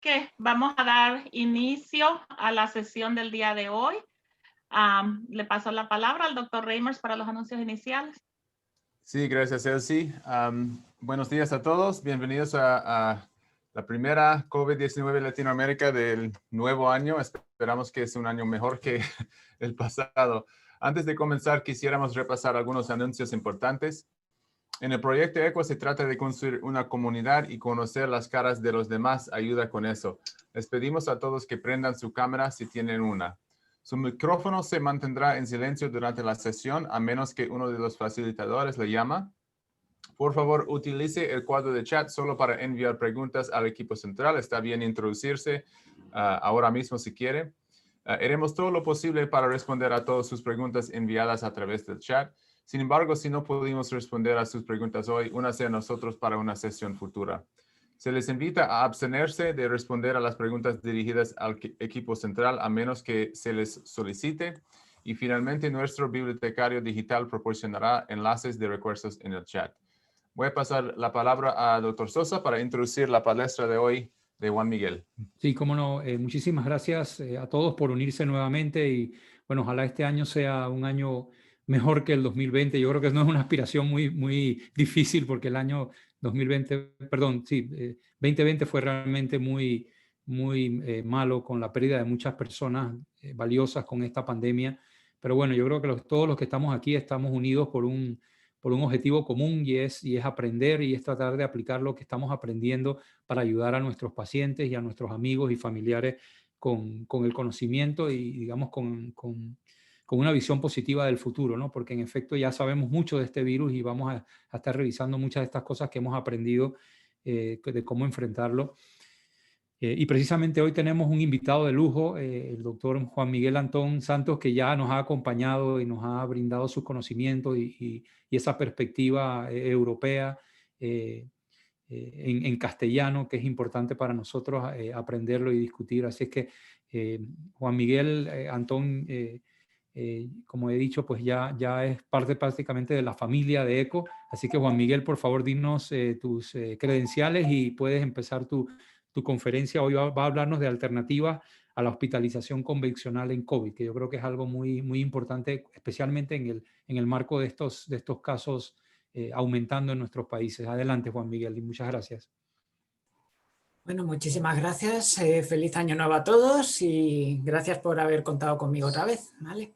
que vamos a dar inicio a la sesión del día de hoy. Le paso la palabra al doctor Reimers para los anuncios iniciales. Sí, gracias, Elsie. Buenos días a todos. Bienvenidos a la primera COVID-19 Latinoamérica del nuevo año. Esperamos que es un año mejor que el pasado. Antes de comenzar, quisiéramos repasar algunos anuncios importantes. En el proyecto ECO se trata de construir una comunidad y conocer las caras de los demás ayuda con eso. Les pedimos a todos que prendan su cámara si tienen una. Su micrófono se mantendrá en silencio durante la sesión a menos que uno de los facilitadores le llame. Por favor, utilice el cuadro de chat solo para enviar preguntas al equipo central. Está bien introducirse ahora mismo si quiere. Haremos todo lo posible para responder a todas sus preguntas enviadas a través del chat. Sin embargo, si no pudimos responder a sus preguntas hoy, únase a nosotros para una sesión futura. Se les invita a abstenerse de responder a las preguntas dirigidas al equipo central a menos que se les solicite. Y finalmente, nuestro bibliotecario digital proporcionará enlaces de recursos en el chat. Voy a pasar la palabra a Dr. Sosa para introducir la palestra de hoy de Juan Miguel. Sí, cómo no. Muchísimas gracias a todos por unirse nuevamente y bueno, ojalá este año sea un año mejor que el 2020. Yo creo que no es una aspiración muy difícil porque el año 2020 fue realmente muy malo con la pérdida de muchas personas valiosas con esta pandemia. Pero bueno, yo creo que todos los que estamos aquí estamos unidos por un objetivo común y es aprender y es tratar de aplicar lo que estamos aprendiendo para ayudar a nuestros pacientes y a nuestros amigos y familiares con el conocimiento y digamos con una visión positiva del futuro, ¿no? Porque en efecto ya sabemos mucho de este virus y vamos a estar revisando muchas de estas cosas que hemos aprendido de cómo enfrentarlo. Y precisamente hoy tenemos un invitado de lujo, el doctor Juan Miguel Antón Santos, que ya nos ha acompañado y nos ha brindado sus conocimientos y esa perspectiva europea en castellano, que es importante para nosotros aprenderlo y discutir. Así es que Juan Miguel Antón, como he dicho, pues ya es parte prácticamente de la familia de ECO. Así que Juan Miguel, por favor, dinos tus credenciales y puedes empezar tu conferencia. Hoy va a hablarnos de alternativas a la hospitalización convencional en COVID, que yo creo que es algo muy importante, especialmente en el marco de estos casos aumentando en nuestros países. Adelante, Juan Miguel, y muchas gracias. Bueno, muchísimas gracias. Feliz año nuevo a todos y gracias por haber contado conmigo otra vez, ¿vale?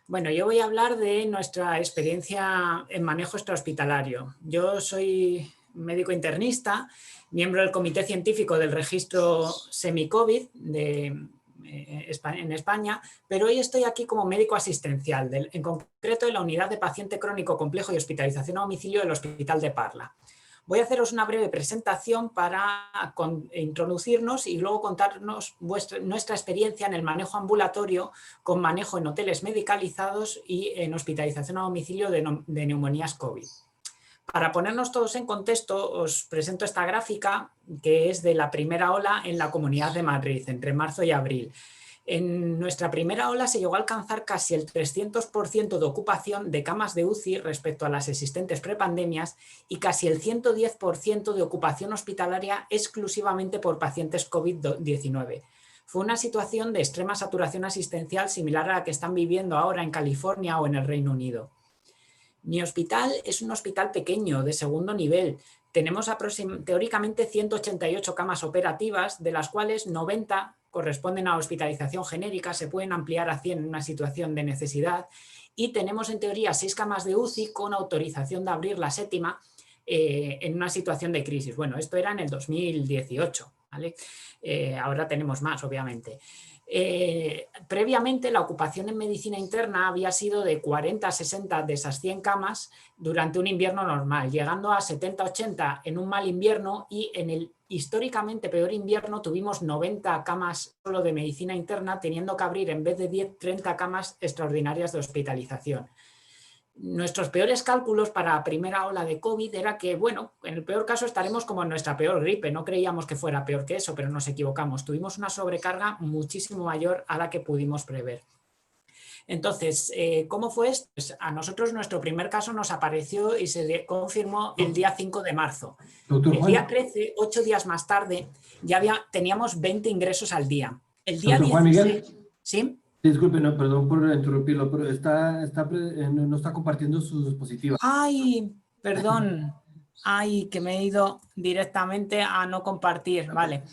Bueno, yo voy a hablar de nuestra experiencia en manejo extrahospitalario. Yo soy médico internista, miembro del Comité Científico del Registro Semi-COVID en España, pero hoy estoy aquí como médico asistencial, en concreto en la unidad de paciente crónico complejo y hospitalización a domicilio del Hospital de Parla. Voy a haceros una breve presentación para introducirnos y luego contarnos nuestra experiencia en el manejo ambulatorio con manejo en hoteles medicalizados y en hospitalización a domicilio de neumonías COVID. Para ponernos todos en contexto, os presento esta gráfica que es de la primera ola en la Comunidad de Madrid, entre marzo y abril. En nuestra primera ola se llegó a alcanzar casi el 300% de ocupación de camas de UCI respecto a las existentes prepandemias y casi el 110% de ocupación hospitalaria exclusivamente por pacientes COVID-19. Fue una situación de extrema saturación asistencial similar a la que están viviendo ahora en California o en el Reino Unido. Mi hospital es un hospital pequeño, de segundo nivel. Tenemos teóricamente 188 camas operativas, de las cuales 90 corresponden a hospitalización genérica, se pueden ampliar a 100 en una situación de necesidad, y tenemos en teoría 6 camas de UCI con autorización de abrir la 7ª en una situación de crisis. Bueno, esto era en el 2018, ¿vale? Ahora tenemos más, obviamente. Previamente la ocupación en medicina interna había sido de 40 a 60 de esas 100 camas durante un invierno normal, llegando a 70-80 en un mal invierno, y en el históricamente peor invierno tuvimos 90 camas solo de medicina interna, teniendo que abrir en vez de 10, 30 camas extraordinarias de hospitalización. Nuestros peores cálculos para la primera ola de COVID era que, bueno, en el peor caso estaremos como en nuestra peor gripe. No creíamos que fuera peor que eso, pero nos equivocamos. Tuvimos una sobrecarga muchísimo mayor a la que pudimos prever. Entonces, ¿cómo fue esto? Pues a nosotros nuestro primer caso nos apareció y se confirmó el día 5 de marzo. Doctor El Juan. día 13, 8 días más tarde, ya teníamos 20 ingresos al día. El día Doctor Juan 16, Miguel. ¿sí? Disculpe, no, perdón por interrumpirlo, pero no está compartiendo su dispositivo. Ay, perdón. Ay, que me he ido directamente a no compartir. Vale.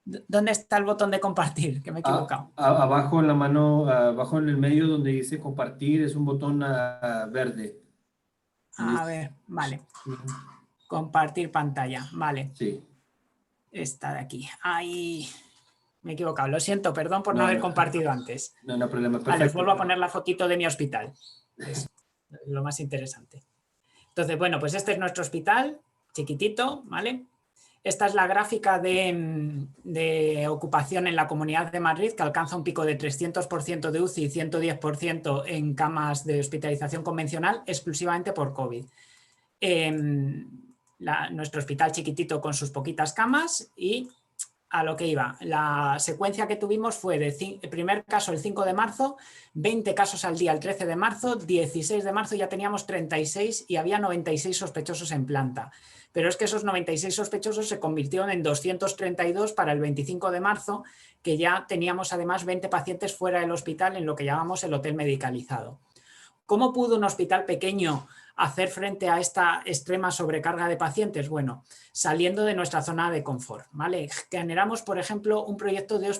¿Dónde está el botón de compartir? Que me he equivocado. Abajo en la mano, abajo en el medio donde dice compartir, es un botón verde. A ver, vale. Compartir pantalla, vale. Sí. Esta de aquí. Ay, me he equivocado. Lo siento, perdón por no haber compartido antes. No, no problema. Perfecto. Vale, os vuelvo a poner la fotito de mi hospital. Es lo más interesante. Entonces, bueno, pues este es nuestro hospital, chiquitito, ¿vale? Esta es la gráfica de ocupación en la Comunidad de Madrid, que alcanza un pico de 300% de UCI y 110% en camas de hospitalización convencional, exclusivamente por COVID. Nuestro hospital chiquitito con sus poquitas camas y a lo que iba. La secuencia que tuvimos fue el primer caso el 5 de marzo, 20 casos al día el 13 de marzo, 16 de marzo ya teníamos 36 y había 96 sospechosos en planta. Pero es que esos 96 sospechosos se convirtieron en 232 para el 25 de marzo, que ya teníamos además 20 pacientes fuera del hospital en lo que llamamos el hotel medicalizado. ¿Cómo pudo un hospital pequeño hacer frente a esta extrema sobrecarga de pacientes? Bueno, saliendo de nuestra zona de confort, ¿vale? Generamos, por ejemplo, un proyecto de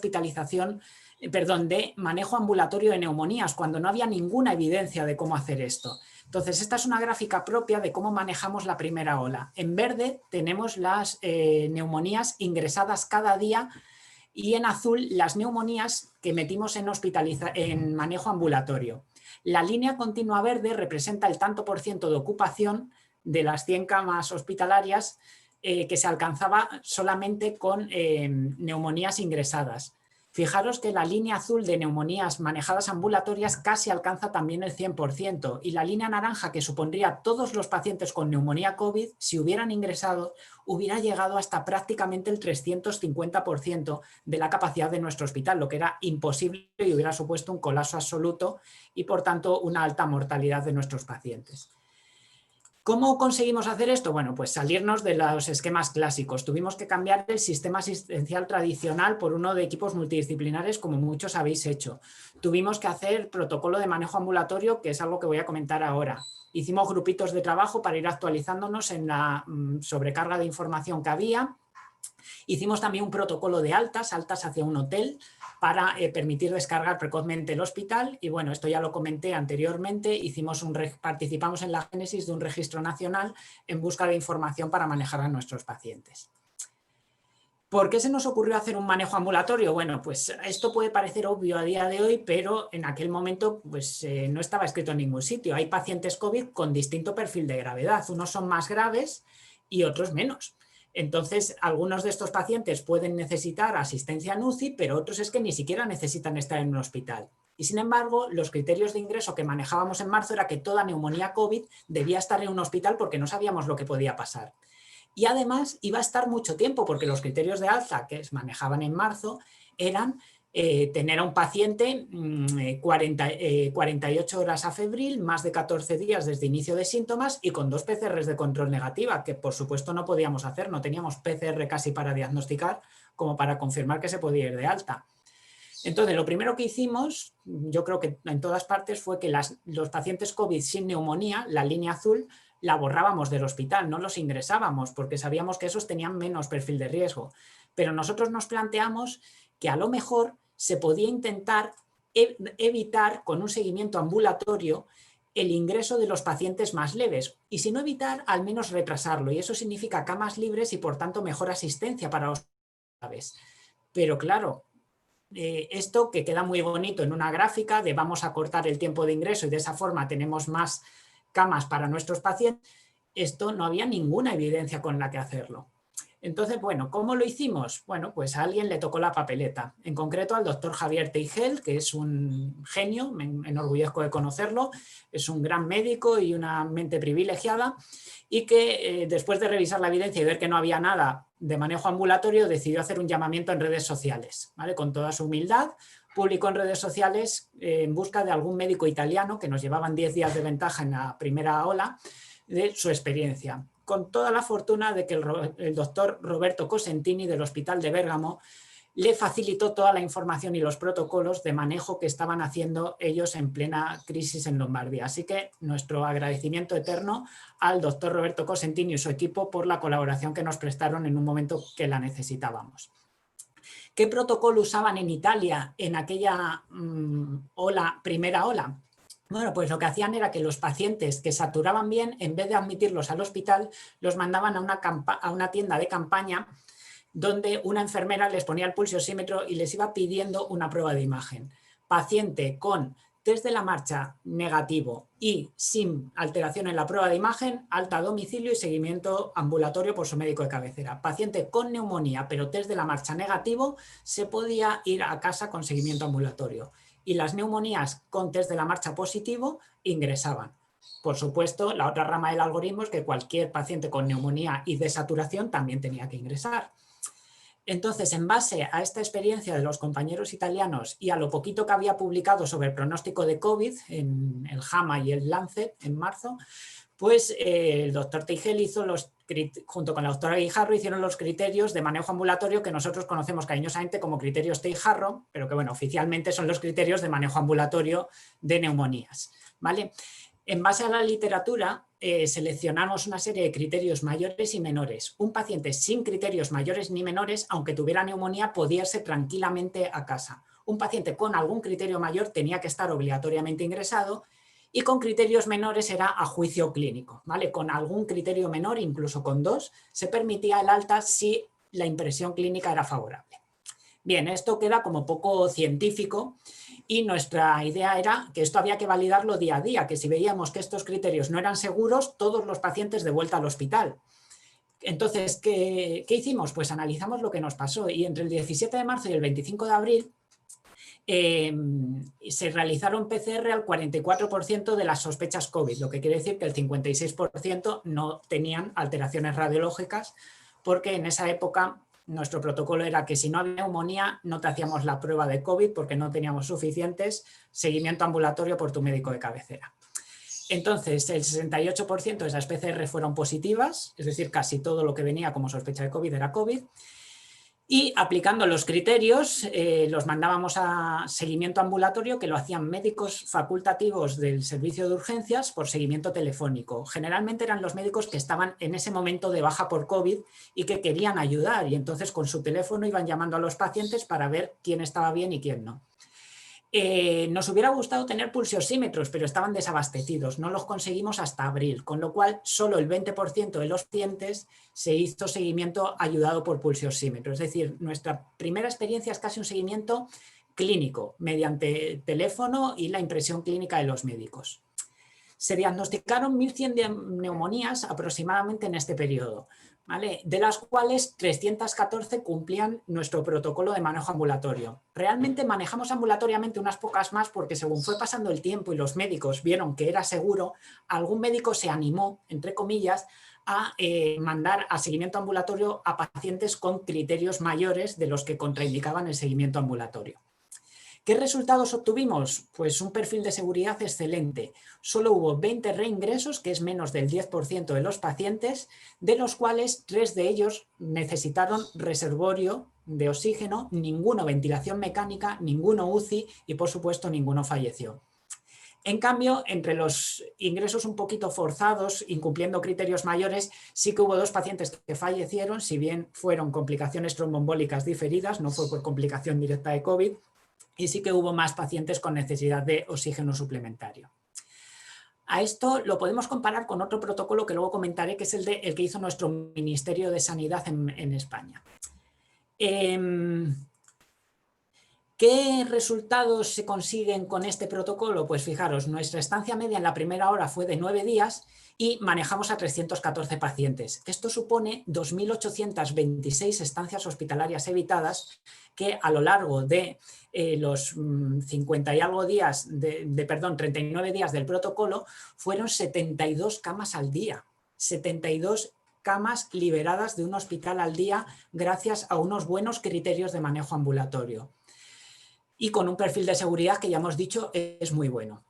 de manejo ambulatorio de neumonías, cuando no había ninguna evidencia de cómo hacer esto. Entonces, esta es una gráfica propia de cómo manejamos la primera ola. En verde tenemos las neumonías ingresadas cada día y en azul las neumonías que metimos en manejo ambulatorio. La línea continua verde representa el tanto por ciento de ocupación de las 100 camas hospitalarias que se alcanzaba solamente con neumonías ingresadas. Fijaros que la línea azul de neumonías manejadas ambulatorias casi alcanza también el 100% y la línea naranja, que supondría todos los pacientes con neumonía COVID, si hubieran ingresado, hubiera llegado hasta prácticamente el 350% de la capacidad de nuestro hospital, lo que era imposible y hubiera supuesto un colapso absoluto y, por tanto, una alta mortalidad de nuestros pacientes. ¿Cómo conseguimos hacer esto? Bueno, pues salirnos de los esquemas clásicos. Tuvimos que cambiar el sistema asistencial tradicional por uno de equipos multidisciplinares, como muchos habéis hecho. Tuvimos que hacer protocolo de manejo ambulatorio, que es algo que voy a comentar ahora. Hicimos grupitos de trabajo para ir actualizándonos en la sobrecarga de información que había. Hicimos también un protocolo de altas hacia un hotel para permitir descargar precozmente el hospital y bueno, esto ya lo comenté anteriormente, participamos en la génesis de un registro nacional en busca de información para manejar a nuestros pacientes. ¿Por qué se nos ocurrió hacer un manejo ambulatorio? Bueno, pues esto puede parecer obvio a día de hoy, pero en aquel momento pues, no estaba escrito en ningún sitio. Hay pacientes COVID con distinto perfil de gravedad, unos son más graves y otros menos. Entonces, algunos de estos pacientes pueden necesitar asistencia en UCI, pero otros es que ni siquiera necesitan estar en un hospital. Y sin embargo, los criterios de ingreso que manejábamos en marzo era que toda neumonía COVID debía estar en un hospital porque no sabíamos lo que podía pasar. Y además iba a estar mucho tiempo porque los criterios de alza que se manejaban en marzo eran tener a un paciente 48 horas afebril, más de 14 días desde inicio de síntomas y con 2 PCRs de control negativa, que por supuesto no podíamos hacer, no teníamos PCR casi para diagnosticar como para confirmar que se podía ir de alta. Entonces, lo primero que hicimos, yo creo que en todas partes, fue que los pacientes COVID sin neumonía, la línea azul, la borrábamos del hospital, no los ingresábamos porque sabíamos que esos tenían menos perfil de riesgo. Pero nosotros nos planteamos que a lo mejor se podía intentar evitar con un seguimiento ambulatorio el ingreso de los pacientes más leves y si no evitar, al menos retrasarlo y eso significa camas libres y por tanto mejor asistencia para los graves. Pero claro, esto que queda muy bonito en una gráfica de vamos a cortar el tiempo de ingreso y de esa forma tenemos más camas para nuestros pacientes, esto no había ninguna evidencia con la que hacerlo. Entonces, bueno, ¿cómo lo hicimos? Bueno, pues a alguien le tocó la papeleta, en concreto al doctor Javier Teigel, que es un genio, me enorgullezco de conocerlo, es un gran médico y una mente privilegiada, y que después de revisar la evidencia y ver que no había nada de manejo ambulatorio, decidió hacer un llamamiento en redes sociales, ¿vale? Con toda su humildad, publicó en redes sociales en busca de algún médico italiano, que nos llevaban 10 días de ventaja en la primera ola, de su experiencia, con toda la fortuna de que el doctor Roberto Cosentini del Hospital de Bérgamo le facilitó toda la información y los protocolos de manejo que estaban haciendo ellos en plena crisis en Lombardía. Así que nuestro agradecimiento eterno al doctor Roberto Cosentini y su equipo por la colaboración que nos prestaron en un momento que la necesitábamos. ¿Qué protocolo usaban en Italia en aquella primera ola? Bueno, pues lo que hacían era que los pacientes que saturaban bien, en vez de admitirlos al hospital, los mandaban a una tienda de campaña donde una enfermera les ponía el pulsiosímetro y les iba pidiendo una prueba de imagen. Paciente con test de la marcha negativo y sin alteración en la prueba de imagen, alta a domicilio y seguimiento ambulatorio por su médico de cabecera. Paciente con neumonía pero test de la marcha negativo, se podía ir a casa con seguimiento ambulatorio. Y las neumonías con test de la marcha positivo ingresaban. Por supuesto, la otra rama del algoritmo es que cualquier paciente con neumonía y desaturación también tenía que ingresar. Entonces, en base a esta experiencia de los compañeros italianos y a lo poquito que había publicado sobre el pronóstico de COVID en el JAMA y el Lancet en marzo, pues el doctor Teigel hizo junto con la doctora Guijarro, hicieron los criterios de manejo ambulatorio que nosotros conocemos cariñosamente como criterios Teijarro, pero que bueno, oficialmente son los criterios de manejo ambulatorio de neumonías, ¿vale? En base a la literatura, seleccionamos una serie de criterios mayores y menores. Un paciente sin criterios mayores ni menores, aunque tuviera neumonía, podía irse tranquilamente a casa. Un paciente con algún criterio mayor tenía que estar obligatoriamente ingresado y con criterios menores era a juicio clínico, ¿vale? Con algún criterio menor, incluso con 2, se permitía el alta si la impresión clínica era favorable. Bien, esto queda como poco científico y nuestra idea era que esto había que validarlo día a día, que si veíamos que estos criterios no eran seguros, todos los pacientes de vuelta al hospital. Entonces, ¿qué hicimos? Pues analizamos lo que nos pasó y entre el 17 de marzo y el 25 de abril se realizaron PCR al 44% de las sospechas COVID, lo que quiere decir que el 56% no tenían alteraciones radiológicas, porque en esa época nuestro protocolo era que si no había neumonía no te hacíamos la prueba de COVID porque no teníamos suficientes, seguimiento ambulatorio por tu médico de cabecera. Entonces, el 68% de esas PCR fueron positivas, es decir, casi todo lo que venía como sospecha de COVID era COVID. Y aplicando los criterios, los mandábamos a seguimiento ambulatorio, que lo hacían médicos facultativos del servicio de urgencias por seguimiento telefónico. Generalmente eran los médicos que estaban en ese momento de baja por COVID y que querían ayudar, y entonces con su teléfono iban llamando a los pacientes para ver quién estaba bien y quién no. Nos hubiera gustado tener pulsiosímetros, pero estaban desabastecidos, no los conseguimos hasta abril, con lo cual solo el 20% de los pacientes se hizo seguimiento ayudado por pulsiosímetro. Es decir, nuestra primera experiencia es casi un seguimiento clínico, mediante teléfono y la impresión clínica de los médicos. Se diagnosticaron 1.100 neumonías aproximadamente en este periodo, ¿vale? De las cuales 314 cumplían nuestro protocolo de manejo ambulatorio. Realmente manejamos ambulatoriamente unas pocas más porque según fue pasando el tiempo y los médicos vieron que era seguro, algún médico se animó, entre comillas, a mandar a seguimiento ambulatorio a pacientes con criterios mayores de los que contraindicaban el seguimiento ambulatorio. ¿Qué resultados obtuvimos? Pues un perfil de seguridad excelente. Solo hubo 20 reingresos, que es menos del 10% de los pacientes, de los cuales 3 de ellos necesitaron reservorio de oxígeno, ninguno ventilación mecánica, ninguno UCI y por supuesto ninguno falleció. En cambio, entre los ingresos un poquito forzados, incumpliendo criterios mayores, sí que hubo 2 pacientes que fallecieron, si bien fueron complicaciones tromboembólicas diferidas, no fue por complicación directa de COVID, y sí que hubo más pacientes con necesidad de oxígeno suplementario. A esto lo podemos comparar con otro protocolo que luego comentaré, que es el que hizo nuestro Ministerio de Sanidad en España. ¿Qué resultados se consiguen con este protocolo? Pues fijaros, nuestra estancia media en la primera hora fue de 9 días y manejamos a 314 pacientes. Esto supone 2.826 estancias hospitalarias evitadas que a lo largo de los 50 y algo días, 39 días del protocolo, fueron 72 camas al día. 72 camas liberadas de un hospital al día gracias a unos buenos criterios de manejo ambulatorio. Y con un perfil de seguridad que ya hemos dicho es muy bueno.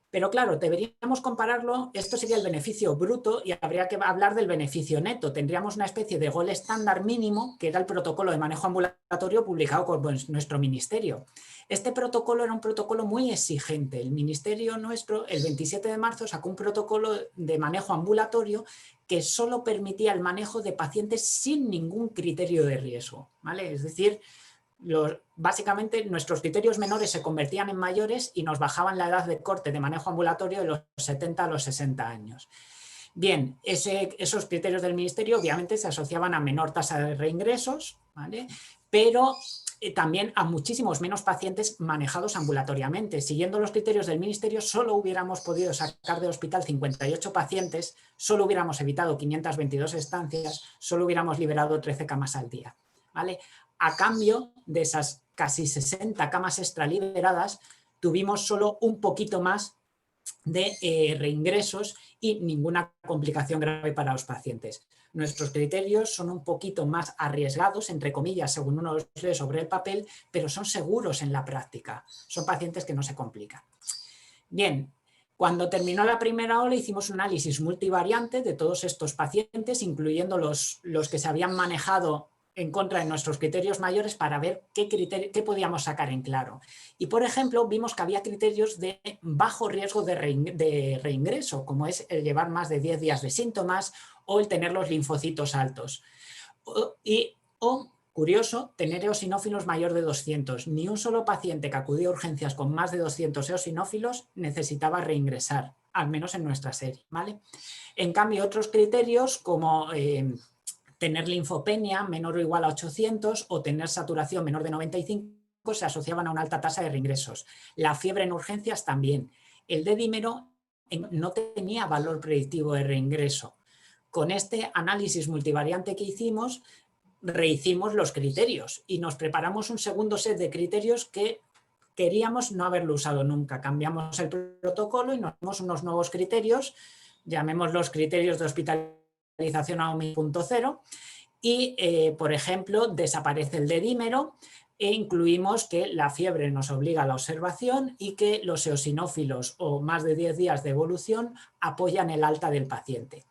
Pero claro, deberíamos compararlo, esto sería el beneficio bruto y habría que hablar del beneficio neto. Tendríamos una especie de gol estándar mínimo, que era el protocolo de manejo ambulatorio publicado por nuestro ministerio. Este protocolo era un protocolo muy exigente. El ministerio nuestro, el 27 de marzo, sacó un protocolo de manejo ambulatorio que solo permitía el manejo de pacientes sin ningún criterio de riesgo, ¿vale? Es decir, básicamente nuestros criterios menores se convertían en mayores y nos bajaban la edad de corte de manejo ambulatorio de los 70 a los 60 años. Bien, esos criterios del ministerio obviamente se asociaban a menor tasa de reingresos, ¿vale? Pero también a muchísimos menos pacientes manejados ambulatoriamente. Siguiendo los criterios del ministerio, solo hubiéramos podido sacar de hospital 58 pacientes, solo hubiéramos evitado 522 estancias, solo hubiéramos liberado 13 camas al día, ¿vale? A cambio de esas casi 60 camas extra liberadas, tuvimos solo un poquito más de reingresos y ninguna complicación grave para los pacientes. Nuestros criterios son un poquito más arriesgados, entre comillas, según uno los lee sobre el papel, pero son seguros en la práctica. Son pacientes que no se complican. Bien, cuando terminó la primera ola hicimos un análisis multivariante de todos estos pacientes, incluyendo los que se habían manejado en contra de nuestros criterios mayores para ver qué podíamos sacar en claro. Y, por ejemplo, vimos que había criterios de bajo riesgo de reingreso, como es el llevar más de 10 días de síntomas o el tener los linfocitos altos. O, curioso, tener eosinófilos mayor de 200. Ni un solo paciente que acudió a urgencias con más de 200 eosinófilos necesitaba reingresar, al menos en nuestra serie, ¿vale? En cambio, otros criterios como tener linfopenia menor o igual a 800 o tener saturación menor de 95 se asociaban a una alta tasa de reingresos. La fiebre en urgencias también. El D-dímero no tenía valor predictivo de reingreso. Con este análisis multivariante que hicimos, rehicimos los criterios y nos preparamos un segundo set de criterios que queríamos no haberlo usado nunca. Cambiamos el protocolo y nos dimos unos nuevos criterios, llamémoslos criterios de hospitalización a 1.0 y, por ejemplo, desaparece el D-dímero e incluimos que la fiebre nos obliga a la observación y que los eosinófilos o más de 10 días de evolución apoyan el alta del paciente.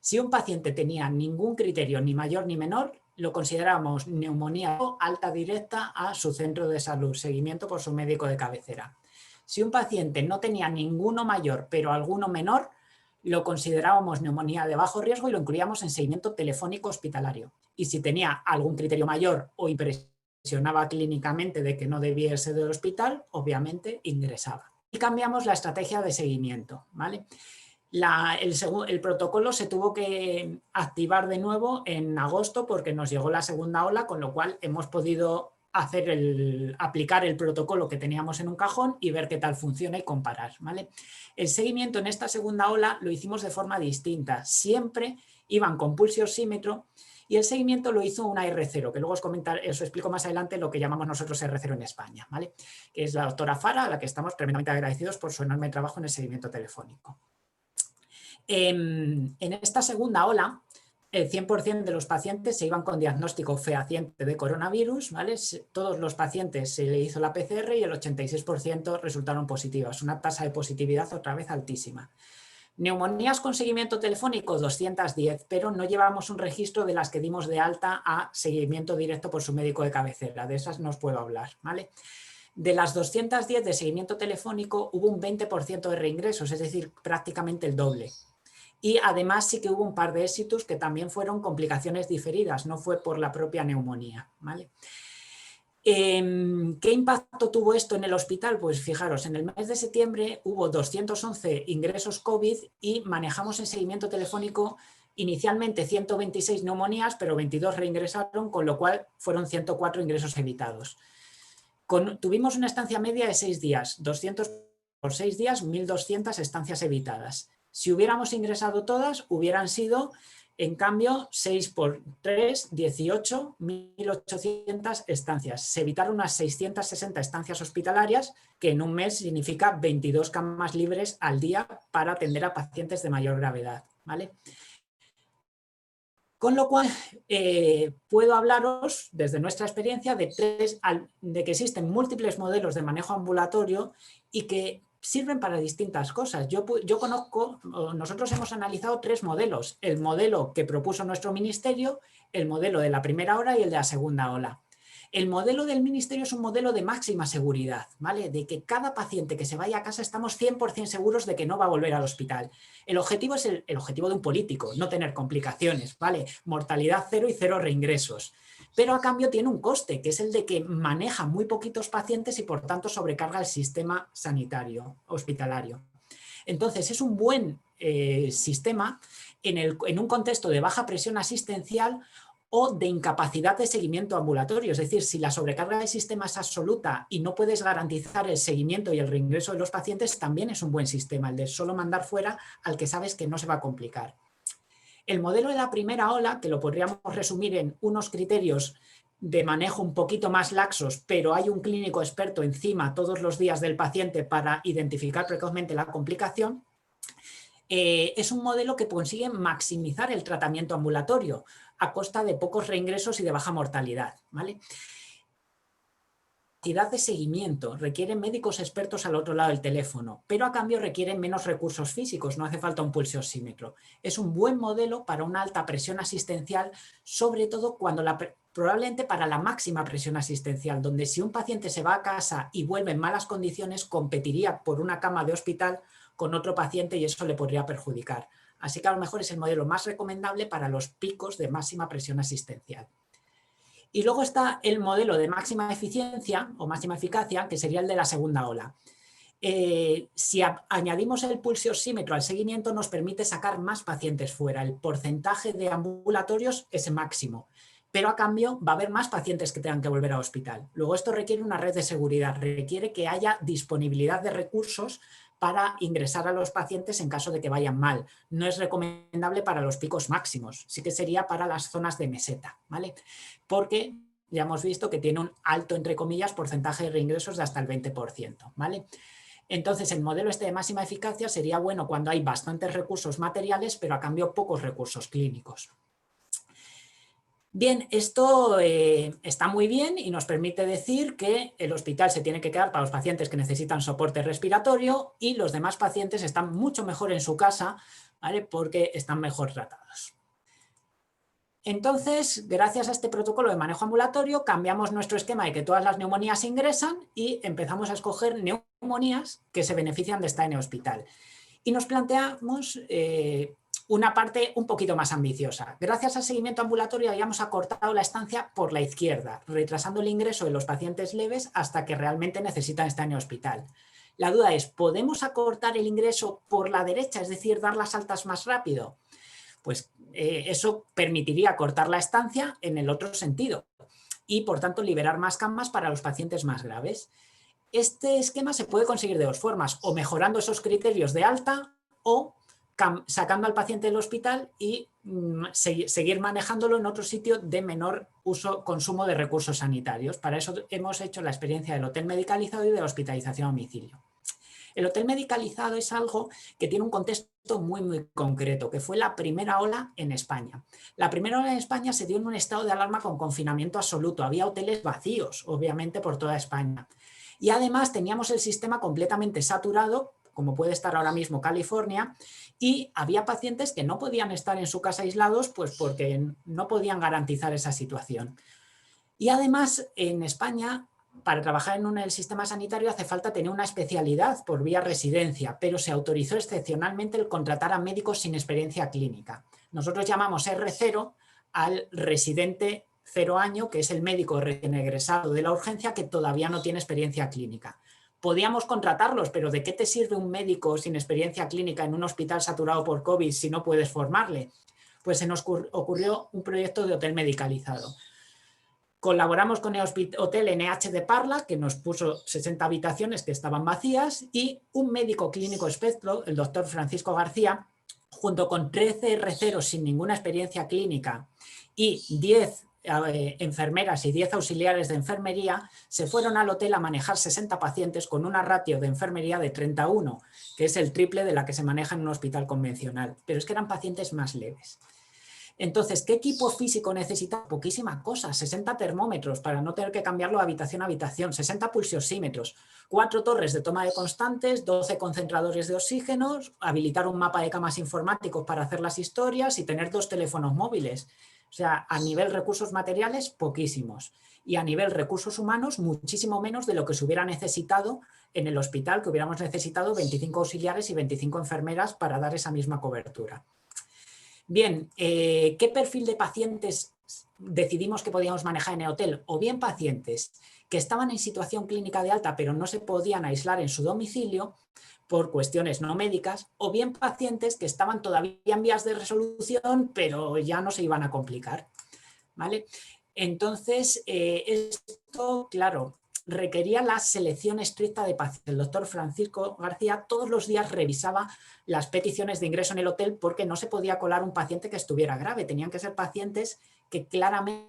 Si un paciente tenía ningún criterio, ni mayor ni menor, lo consideramos neumonía o alta directa a su centro de salud, seguimiento por su médico de cabecera. Si un paciente no tenía ninguno mayor, pero alguno menor, lo considerábamos neumonía de bajo riesgo y lo incluíamos en seguimiento telefónico hospitalario. Y si tenía algún criterio mayor o impresionaba clínicamente de que no debía irse del hospital, obviamente ingresaba. Y cambiamos la estrategia de seguimiento, ¿vale? El protocolo se tuvo que activar de nuevo en agosto porque nos llegó la segunda ola, con lo cual hemos podido aplicar el protocolo que teníamos en un cajón y ver qué tal funciona y comparar, ¿vale? El seguimiento en esta segunda ola lo hicimos de forma distinta. Siempre iban con pulso oxímetro y el seguimiento lo hizo una R0, que luego os explico más adelante lo que llamamos nosotros R0 en España, ¿vale? Que es la doctora Fara, a la que estamos tremendamente agradecidos por su enorme trabajo en el seguimiento telefónico. En esta segunda ola, el 100% de los pacientes se iban con diagnóstico fehaciente de coronavirus, ¿vale? Todos los pacientes se le hizo la PCR y el 86% resultaron positivas, una tasa de positividad otra vez altísima. Neumonías con seguimiento telefónico, 210, pero no llevamos un registro de las que dimos de alta a seguimiento directo por su médico de cabecera, de esas no os puedo hablar, ¿vale? De las 210 de seguimiento telefónico hubo un 20% de reingresos, es decir, prácticamente el doble. Y además sí que hubo un par de éxitos que también fueron complicaciones diferidas, no fue por la propia neumonía, ¿vale? ¿Qué impacto tuvo esto en el hospital? Pues fijaros, en el mes de septiembre hubo 211 ingresos COVID y manejamos en seguimiento telefónico inicialmente 126 neumonías, pero 22 reingresaron, con lo cual fueron 104 ingresos evitados. Tuvimos una estancia media de 6 días, 200 por 6 días, 1.200 estancias evitadas. Si hubiéramos ingresado todas, hubieran sido, en cambio, 6 por 3, 18, 1.800 estancias. Se evitaron unas 660 estancias hospitalarias, que en un mes significa 22 camas libres al día para atender a pacientes de mayor gravedad, ¿vale? Con lo cual, puedo hablaros desde nuestra experiencia de que existen múltiples modelos de manejo ambulatorio y que sirven para distintas cosas. Yo conozco, nosotros hemos analizado 3 modelos: el modelo que propuso nuestro ministerio, el modelo de la primera ola y el de la segunda ola. El modelo del ministerio es un modelo de máxima seguridad, ¿vale? De que cada paciente que se vaya a casa estamos 100% seguros de que no va a volver al hospital. El objetivo es el objetivo de un político, no tener complicaciones, ¿vale? Mortalidad 0 y 0 reingresos. Pero a cambio tiene un coste, que es el de que maneja muy poquitos pacientes y por tanto sobrecarga el sistema sanitario hospitalario. Entonces es un buen sistema en un contexto de baja presión asistencial o de incapacidad de seguimiento ambulatorio. Es decir, si la sobrecarga del sistema es absoluta y no puedes garantizar el seguimiento y el reingreso de los pacientes, también es un buen sistema, el de solo mandar fuera al que sabes que no se va a complicar. El modelo de la primera ola, que lo podríamos resumir en unos criterios de manejo un poquito más laxos, pero hay un clínico experto encima todos los días del paciente para identificar precozmente la complicación, es un modelo que consigue maximizar el tratamiento ambulatorio a costa de pocos reingresos y de baja mortalidad, ¿vale? Capacidad de seguimiento, requieren médicos expertos al otro lado del teléfono, pero a cambio requieren menos recursos físicos, no hace falta un pulso oxímetro. Es un buen modelo para una alta presión asistencial, sobre todo cuando probablemente para la máxima presión asistencial, donde si un paciente se va a casa y vuelve en malas condiciones, competiría por una cama de hospital con otro paciente y eso le podría perjudicar. Así que a lo mejor es el modelo más recomendable para los picos de máxima presión asistencial. Y luego está el modelo de máxima eficiencia o máxima eficacia, que sería el de la segunda ola. Si añadimos el pulsioxímetro al seguimiento, nos permite sacar más pacientes fuera. El porcentaje de ambulatorios es máximo, pero a cambio va a haber más pacientes que tengan que volver al hospital. Luego esto requiere una red de seguridad, requiere que haya disponibilidad de recursos para ingresar a los pacientes en caso de que vayan mal. No es recomendable para los picos máximos, sí que sería para las zonas de meseta, ¿vale? Porque ya hemos visto que tiene un alto, entre comillas, porcentaje de reingresos de hasta el 20%, ¿vale? Entonces, el modelo este de máxima eficacia sería bueno cuando hay bastantes recursos materiales, pero a cambio pocos recursos clínicos. Bien, esto está muy bien y nos permite decir que el hospital se tiene que quedar para los pacientes que necesitan soporte respiratorio y los demás pacientes están mucho mejor en su casa, ¿vale? Porque están mejor tratados. Entonces, gracias a este protocolo de manejo ambulatorio, cambiamos nuestro esquema de que todas las neumonías ingresan y empezamos a escoger neumonías que se benefician de estar en el hospital. Y nos planteamos una parte un poquito más ambiciosa. Gracias al seguimiento ambulatorio habíamos acortado la estancia por la izquierda, retrasando el ingreso de los pacientes leves hasta que realmente necesitan estar en el hospital. La duda es, ¿podemos acortar el ingreso por la derecha, es decir, dar las altas más rápido? Pues eso permitiría cortar la estancia en el otro sentido y, por tanto, liberar más camas para los pacientes más graves. Este esquema se puede conseguir de dos formas, o mejorando esos criterios de alta o sacando al paciente del hospital y seguir manejándolo en otro sitio de menor consumo de recursos sanitarios. Para eso hemos hecho la experiencia del hotel medicalizado y de la hospitalización a domicilio. El hotel medicalizado es algo que tiene un contexto muy concreto, que fue la primera ola en España. La primera ola en España se dio en un estado de alarma con confinamiento absoluto. Había hoteles vacíos, obviamente, por toda España. Y además teníamos el sistema completamente saturado, como puede estar ahora mismo California, y había pacientes que no podían estar en su casa aislados pues porque no podían garantizar esa situación. Y además, en España, para trabajar en el sistema sanitario hace falta tener una especialidad por vía residencia, pero se autorizó excepcionalmente el contratar a médicos sin experiencia clínica. Nosotros llamamos R0 al residente 0 año, que es el médico recién egresado de la urgencia que todavía no tiene experiencia clínica. Podíamos contratarlos, pero ¿de qué te sirve un médico sin experiencia clínica en un hospital saturado por COVID si no puedes formarle? Pues se nos ocurrió un proyecto de hotel medicalizado. Colaboramos con el Hotel NH de Parla, que nos puso 60 habitaciones que estaban vacías, y un médico clínico experto, el doctor Francisco García, junto con 13 RCeros sin ninguna experiencia clínica y 10 enfermeras y 10 auxiliares de enfermería, se fueron al hotel a manejar 60 pacientes con una ratio de enfermería de 31, que es el triple de la que se maneja en un hospital convencional, pero es que eran pacientes más leves. Entonces, ¿qué equipo físico necesita? Poquísima cosa, 60 termómetros para no tener que cambiarlo de habitación a habitación, 60 pulsiosímetros, 4 torres de toma de constantes, 12 concentradores de oxígenos, habilitar un mapa de camas informáticos para hacer las historias y tener 2 teléfonos móviles. O sea, a nivel recursos materiales, poquísimos. Y a nivel recursos humanos, muchísimo menos de lo que se hubiera necesitado en el hospital, que hubiéramos necesitado 25 auxiliares y 25 enfermeras para dar esa misma cobertura. Bien, ¿qué perfil de pacientes decidimos que podíamos manejar en el hotel? O bien pacientes que estaban en situación clínica de alta pero no se podían aislar en su domicilio por cuestiones no médicas, o bien pacientes que estaban todavía en vías de resolución pero ya no se iban a complicar, ¿vale? Entonces, esto, claro, requería la selección estricta de pacientes. El doctor Francisco García todos los días revisaba las peticiones de ingreso en el hotel porque no se podía colar un paciente que estuviera grave. Tenían que ser pacientes que claramente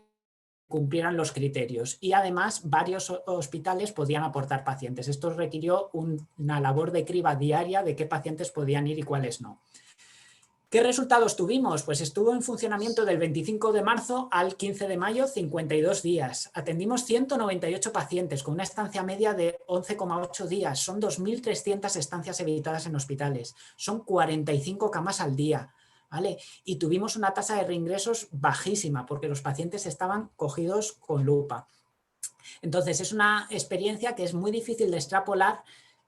cumplieran los criterios y además varios hospitales podían aportar pacientes. Esto requirió una labor de criba diaria de qué pacientes podían ir y cuáles no. ¿Qué resultados tuvimos? Pues estuvo en funcionamiento del 25 de marzo al 15 de mayo, 52 días. Atendimos 198 pacientes con una estancia media de 11,8 días. Son 2.300 estancias evitadas en hospitales. Son 45 camas al día, ¿vale? Y tuvimos una tasa de reingresos bajísima porque los pacientes estaban cogidos con lupa. Entonces, es una experiencia que es muy difícil de extrapolar,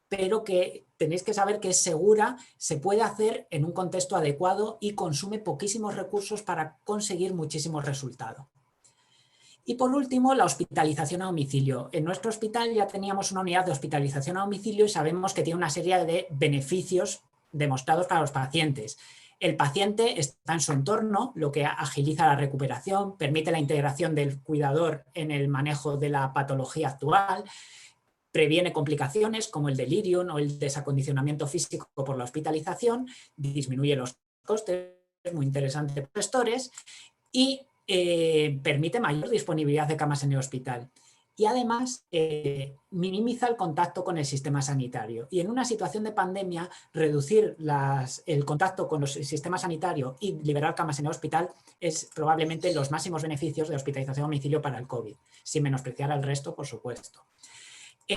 pero que tenéis que saber que es segura, se puede hacer en un contexto adecuado y consume poquísimos recursos para conseguir muchísimos resultados. Y por último, la hospitalización a domicilio. En nuestro hospital ya teníamos una unidad de hospitalización a domicilio y sabemos que tiene una serie de beneficios demostrados para los pacientes. El paciente está en su entorno, lo que agiliza la recuperación, permite la integración del cuidador en el manejo de la patología actual, previene complicaciones como el delirium o el desacondicionamiento físico por la hospitalización, disminuye los costes, muy interesante para los gestores, y permite mayor disponibilidad de camas en el hospital. Y además minimiza el contacto con el sistema sanitario. Y en una situación de pandemia, reducir el contacto con el sistema sanitario y liberar camas en el hospital es probablemente los máximos beneficios de hospitalización a domicilio para el COVID, sin menospreciar al resto, por supuesto.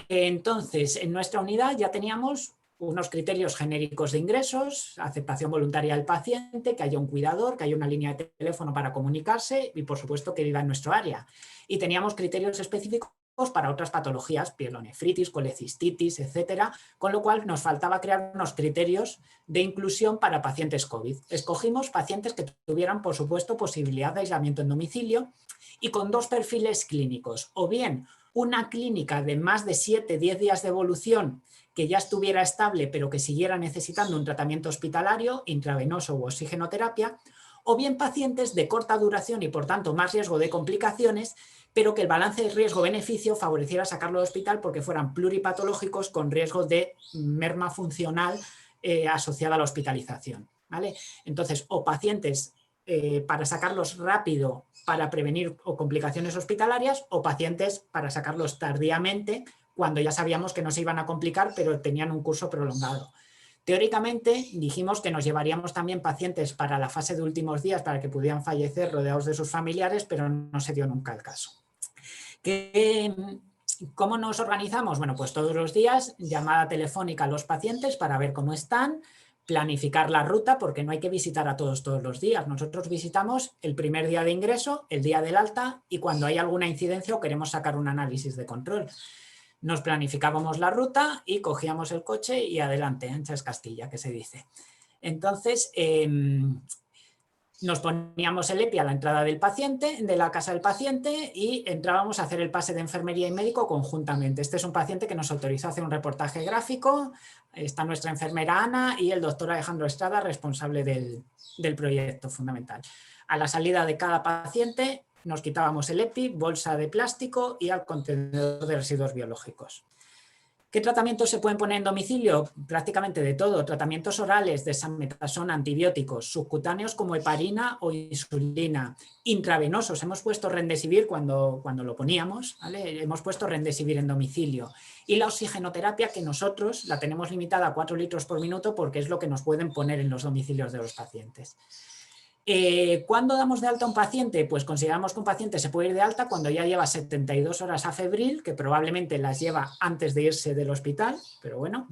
Entonces, en nuestra unidad ya teníamos unos criterios genéricos de ingresos, aceptación voluntaria del paciente, que haya un cuidador, que haya una línea de teléfono para comunicarse y, por supuesto, que viva en nuestro área. Y teníamos criterios específicos para otras patologías, pielonefritis, colecistitis, etcétera, con lo cual nos faltaba crear unos criterios de inclusión para pacientes COVID. Escogimos pacientes que tuvieran, por supuesto, posibilidad de aislamiento en domicilio y con 2 perfiles clínicos, o bien una clínica de más de 7-10 días de evolución que ya estuviera estable pero que siguiera necesitando un tratamiento hospitalario, intravenoso u oxigenoterapia, o bien pacientes de corta duración y por tanto más riesgo de complicaciones, pero que el balance de riesgo-beneficio favoreciera sacarlo del hospital porque fueran pluripatológicos con riesgo de merma funcional asociada a la hospitalización, ¿vale? Entonces, o pacientes para sacarlos rápido para prevenir complicaciones hospitalarias, o pacientes para sacarlos tardíamente cuando ya sabíamos que no se iban a complicar pero tenían un curso prolongado. Teóricamente dijimos que nos llevaríamos también pacientes para la fase de últimos días para que pudieran fallecer rodeados de sus familiares, pero no se dio nunca el caso. ¿Cómo nos organizamos? Bueno, pues todos los días llamada telefónica a los pacientes para ver cómo están, planificar la ruta porque no hay que visitar a todos los días. Nosotros visitamos el primer día de ingreso, el día del alta y cuando hay alguna incidencia o queremos sacar un análisis de control. Nos planificábamos la ruta y cogíamos el coche y adelante, ancha es Castilla, que se dice. Entonces, nos poníamos el EPI a la entrada del paciente, de la casa del paciente, y entrábamos a hacer el pase de enfermería y médico conjuntamente. Este es un paciente que nos autorizó a hacer un reportaje gráfico. Está nuestra enfermera Ana y el doctor Alejandro Estrada, responsable del proyecto fundamental. A la salida de cada paciente nos quitábamos el EPI, bolsa de plástico y al contenedor de residuos biológicos. ¿Qué tratamientos se pueden poner en domicilio? Prácticamente de todo. Tratamientos orales, desametasona, antibióticos, subcutáneos como heparina o insulina, intravenosos. Hemos puesto Remdesivir cuando lo poníamos, ¿vale? Hemos puesto Remdesivir en domicilio. Y la oxigenoterapia, que nosotros la tenemos limitada a 4 litros por minuto porque es lo que nos pueden poner en los domicilios de los pacientes. ¿Cuándo damos de alta a un paciente? Pues consideramos que un paciente se puede ir de alta cuando ya lleva 72 horas afebril, que probablemente las lleva antes de irse del hospital, pero bueno,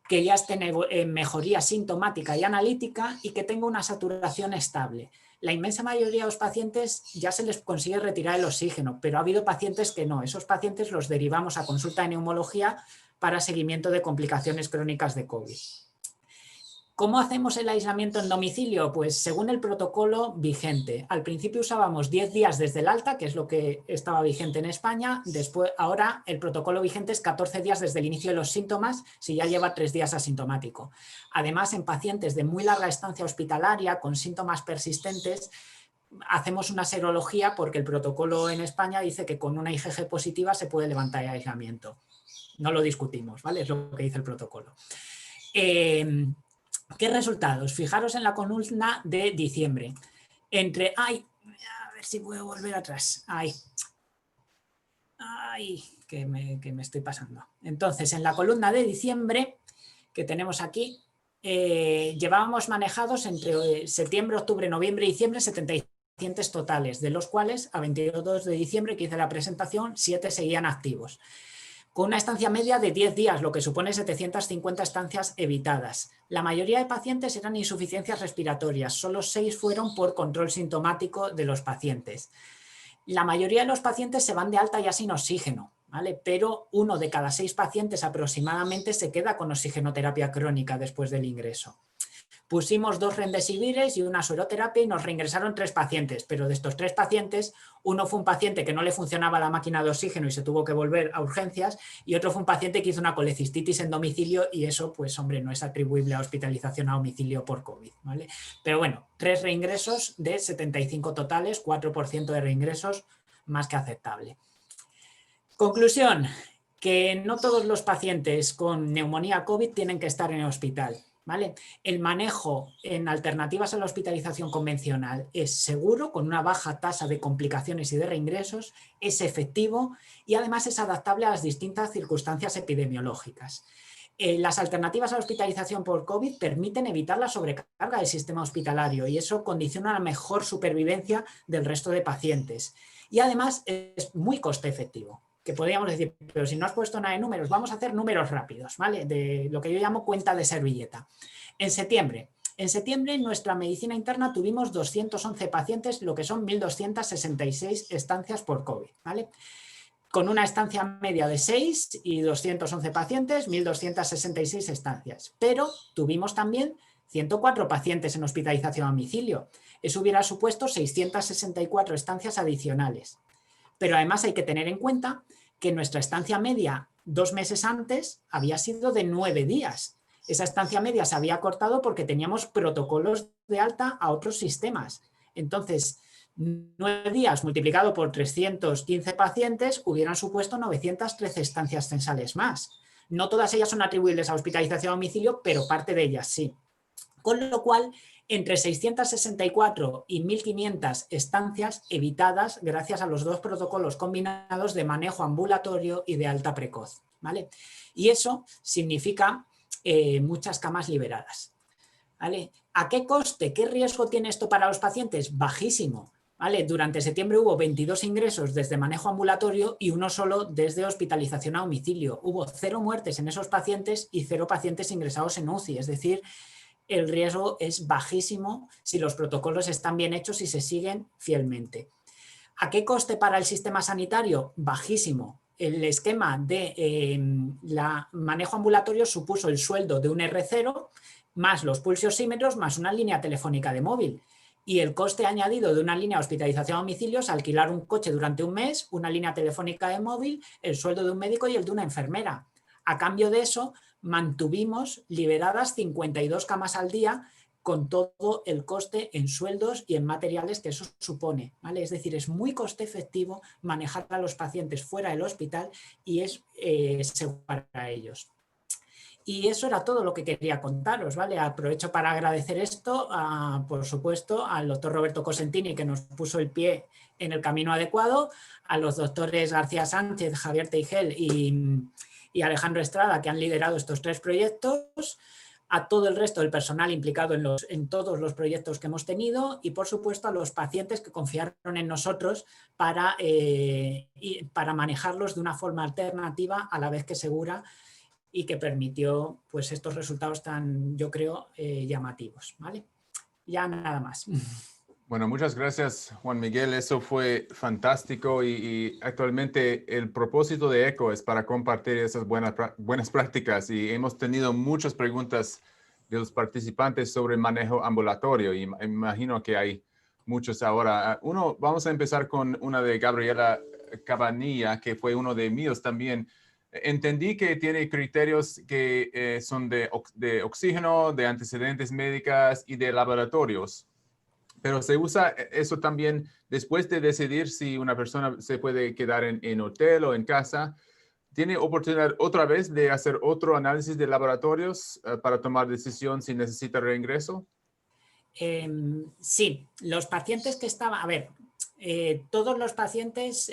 que ya esté en mejoría sintomática y analítica y que tenga una saturación estable. La inmensa mayoría de los pacientes ya se les consigue retirar el oxígeno, pero ha habido pacientes que no. Esos pacientes los derivamos a consulta de neumología para seguimiento de complicaciones crónicas de COVID. ¿Cómo hacemos el aislamiento en domicilio? Pues según el protocolo vigente. Al principio usábamos 10 días desde el alta, que es lo que estaba vigente en España. Después, ahora el protocolo vigente es 14 días desde el inicio de los síntomas, si ya lleva 3 días asintomático. Además, en pacientes de muy larga estancia hospitalaria, con síntomas persistentes, hacemos una serología porque el protocolo en España dice que con una IgG positiva se puede levantar el aislamiento. No lo discutimos, ¿vale? Es lo que dice el protocolo. ¿Qué resultados? Fijaros en la columna de diciembre. A ver si puedo volver atrás. Que me estoy pasando. Entonces, en la columna de diciembre, que tenemos aquí, llevábamos manejados entre septiembre, octubre, noviembre y diciembre 70 pacientes totales, de los cuales a 22 de diciembre, que hice la presentación, 7 seguían activos, con una estancia media de 10 días, lo que supone 750 estancias evitadas. La mayoría de pacientes eran insuficiencias respiratorias, solo 6 fueron por control sintomático de los pacientes. La mayoría de los pacientes se van de alta ya sin oxígeno, ¿vale? Pero 1 de cada 6 pacientes aproximadamente se queda con oxigenoterapia crónica después del ingreso. Pusimos 2 Remdesivires y una sueroterapia y nos reingresaron 3 pacientes, pero de estos 3 pacientes, uno fue un paciente que no le funcionaba la máquina de oxígeno y se tuvo que volver a urgencias, y otro fue un paciente que hizo una colecistitis en domicilio y eso, pues hombre, no es atribuible a hospitalización a domicilio por COVID, ¿vale? Pero bueno, 3 reingresos de 75 totales, 4% de reingresos, más que aceptable. Conclusión, que no todos los pacientes con neumonía COVID tienen que estar en el hospital, ¿vale? El manejo en alternativas a la hospitalización convencional es seguro, con una baja tasa de complicaciones y de reingresos, es efectivo y además es adaptable a las distintas circunstancias epidemiológicas. Las alternativas a la hospitalización por COVID permiten evitar la sobrecarga del sistema hospitalario y eso condiciona la mejor supervivencia del resto de pacientes. Y además es muy coste efectivo. Que podríamos decir, pero si no has puesto nada de números, vamos a hacer números rápidos, ¿vale? De lo que yo llamo cuenta de servilleta. En septiembre en nuestra medicina interna tuvimos 211 pacientes, lo que son 1.266 estancias por COVID, ¿vale? Con una estancia media de 6 y 211 pacientes, 1.266 estancias. Pero tuvimos también 104 pacientes en hospitalización a domicilio. Eso hubiera supuesto 664 estancias adicionales. Pero además hay que tener en cuenta que nuestra estancia media 2 meses antes había sido de 9 días. Esa estancia media se había cortado porque teníamos protocolos de alta a otros sistemas. Entonces, 9 días multiplicado por 315 pacientes hubieran supuesto 913 estancias censales más. No todas ellas son atribuibles a hospitalización a domicilio, pero parte de ellas sí. Con lo cual, entre 664 y 1.500 estancias evitadas gracias a los 2 protocolos combinados de manejo ambulatorio y de alta precoz, ¿vale? Y eso significa muchas camas liberadas, ¿vale? ¿A qué coste? ¿Qué riesgo tiene esto para los pacientes? Bajísimo, ¿vale? Durante septiembre hubo 22 ingresos desde manejo ambulatorio y 1 solo desde hospitalización a domicilio. Hubo 0 muertes en esos pacientes y 0 pacientes ingresados en UCI, es decir, el riesgo es bajísimo si los protocolos están bien hechos y se siguen fielmente. ¿A qué coste para el sistema sanitario? Bajísimo. El esquema de manejo ambulatorio supuso el sueldo de un R0 más los pulsiosímetros más una línea telefónica de móvil. Y el coste añadido de una línea de hospitalización a domicilio es alquilar un coche durante un mes, una línea telefónica de móvil, el sueldo de un médico y el de una enfermera. A cambio de eso, mantuvimos liberadas 52 camas al día con todo el coste en sueldos y en materiales que eso supone, ¿vale? Es decir, es muy coste efectivo manejar a los pacientes fuera del hospital y es seguro para ellos. Y eso era todo lo que quería contaros, ¿vale? Aprovecho para agradecer esto, por supuesto, al doctor Roberto Cosentini, que nos puso el pie en el camino adecuado, a los doctores García Sánchez, Javier Teigel y Alejandro Estrada, que han liderado estos 3 proyectos, a todo el resto del personal implicado en todos los proyectos que hemos tenido y, por supuesto, a los pacientes que confiaron en nosotros para manejarlos de una forma alternativa a la vez que segura y que permitió pues, estos resultados tan, yo creo, llamativos, ¿vale? Ya nada más. Bueno, muchas gracias, Juan Miguel. Eso fue fantástico y actualmente el propósito de ECHO es para compartir esas buenas prácticas y hemos tenido muchas preguntas de los participantes sobre manejo ambulatorio y imagino que hay muchos ahora. Vamos a empezar con una de Gabriela Cabanilla, que fue uno de míos también. Entendí que tiene criterios que son de oxígeno, de antecedentes médicas y de laboratorios. Pero se usa eso también después de decidir si una persona se puede quedar en hotel o en casa. ¿Tiene oportunidad otra vez de hacer otro análisis de laboratorios para tomar decisión si necesita reingreso? Sí, los pacientes que estaban... A ver, todos los pacientes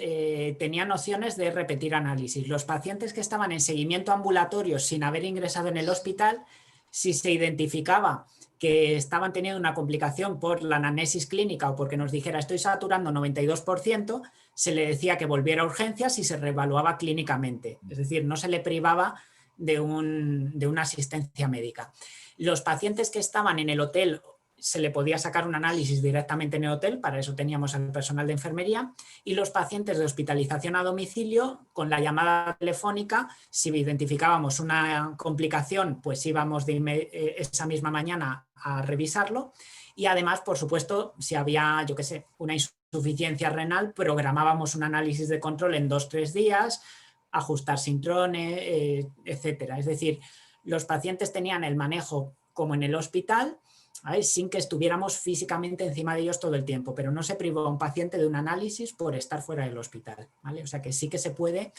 tenían opciones de repetir análisis. Los pacientes que estaban en seguimiento ambulatorio sin haber ingresado en el hospital, si se identificaba que estaban teniendo una complicación por la anamnesis clínica o porque nos dijera estoy saturando 92%, se le decía que volviera a urgencias y se reevaluaba clínicamente. Es decir, no se le privaba de una asistencia médica. Los pacientes que estaban en el hotel se le podía sacar un análisis directamente en el hotel, para eso teníamos al personal de enfermería, y los pacientes de hospitalización a domicilio, con la llamada telefónica, si identificábamos una complicación, pues íbamos esa misma mañana a revisarlo, y además, por supuesto, si había, yo qué sé, una insuficiencia renal, programábamos un análisis de control en 2-3 días, ajustar sintrones, etcétera. Es decir, los pacientes tenían el manejo como en el hospital, ¿sabes? Sin que estuviéramos físicamente encima de ellos todo el tiempo, pero no se privó a un paciente de un análisis por estar fuera del hospital, ¿vale? O sea que sí que se puede,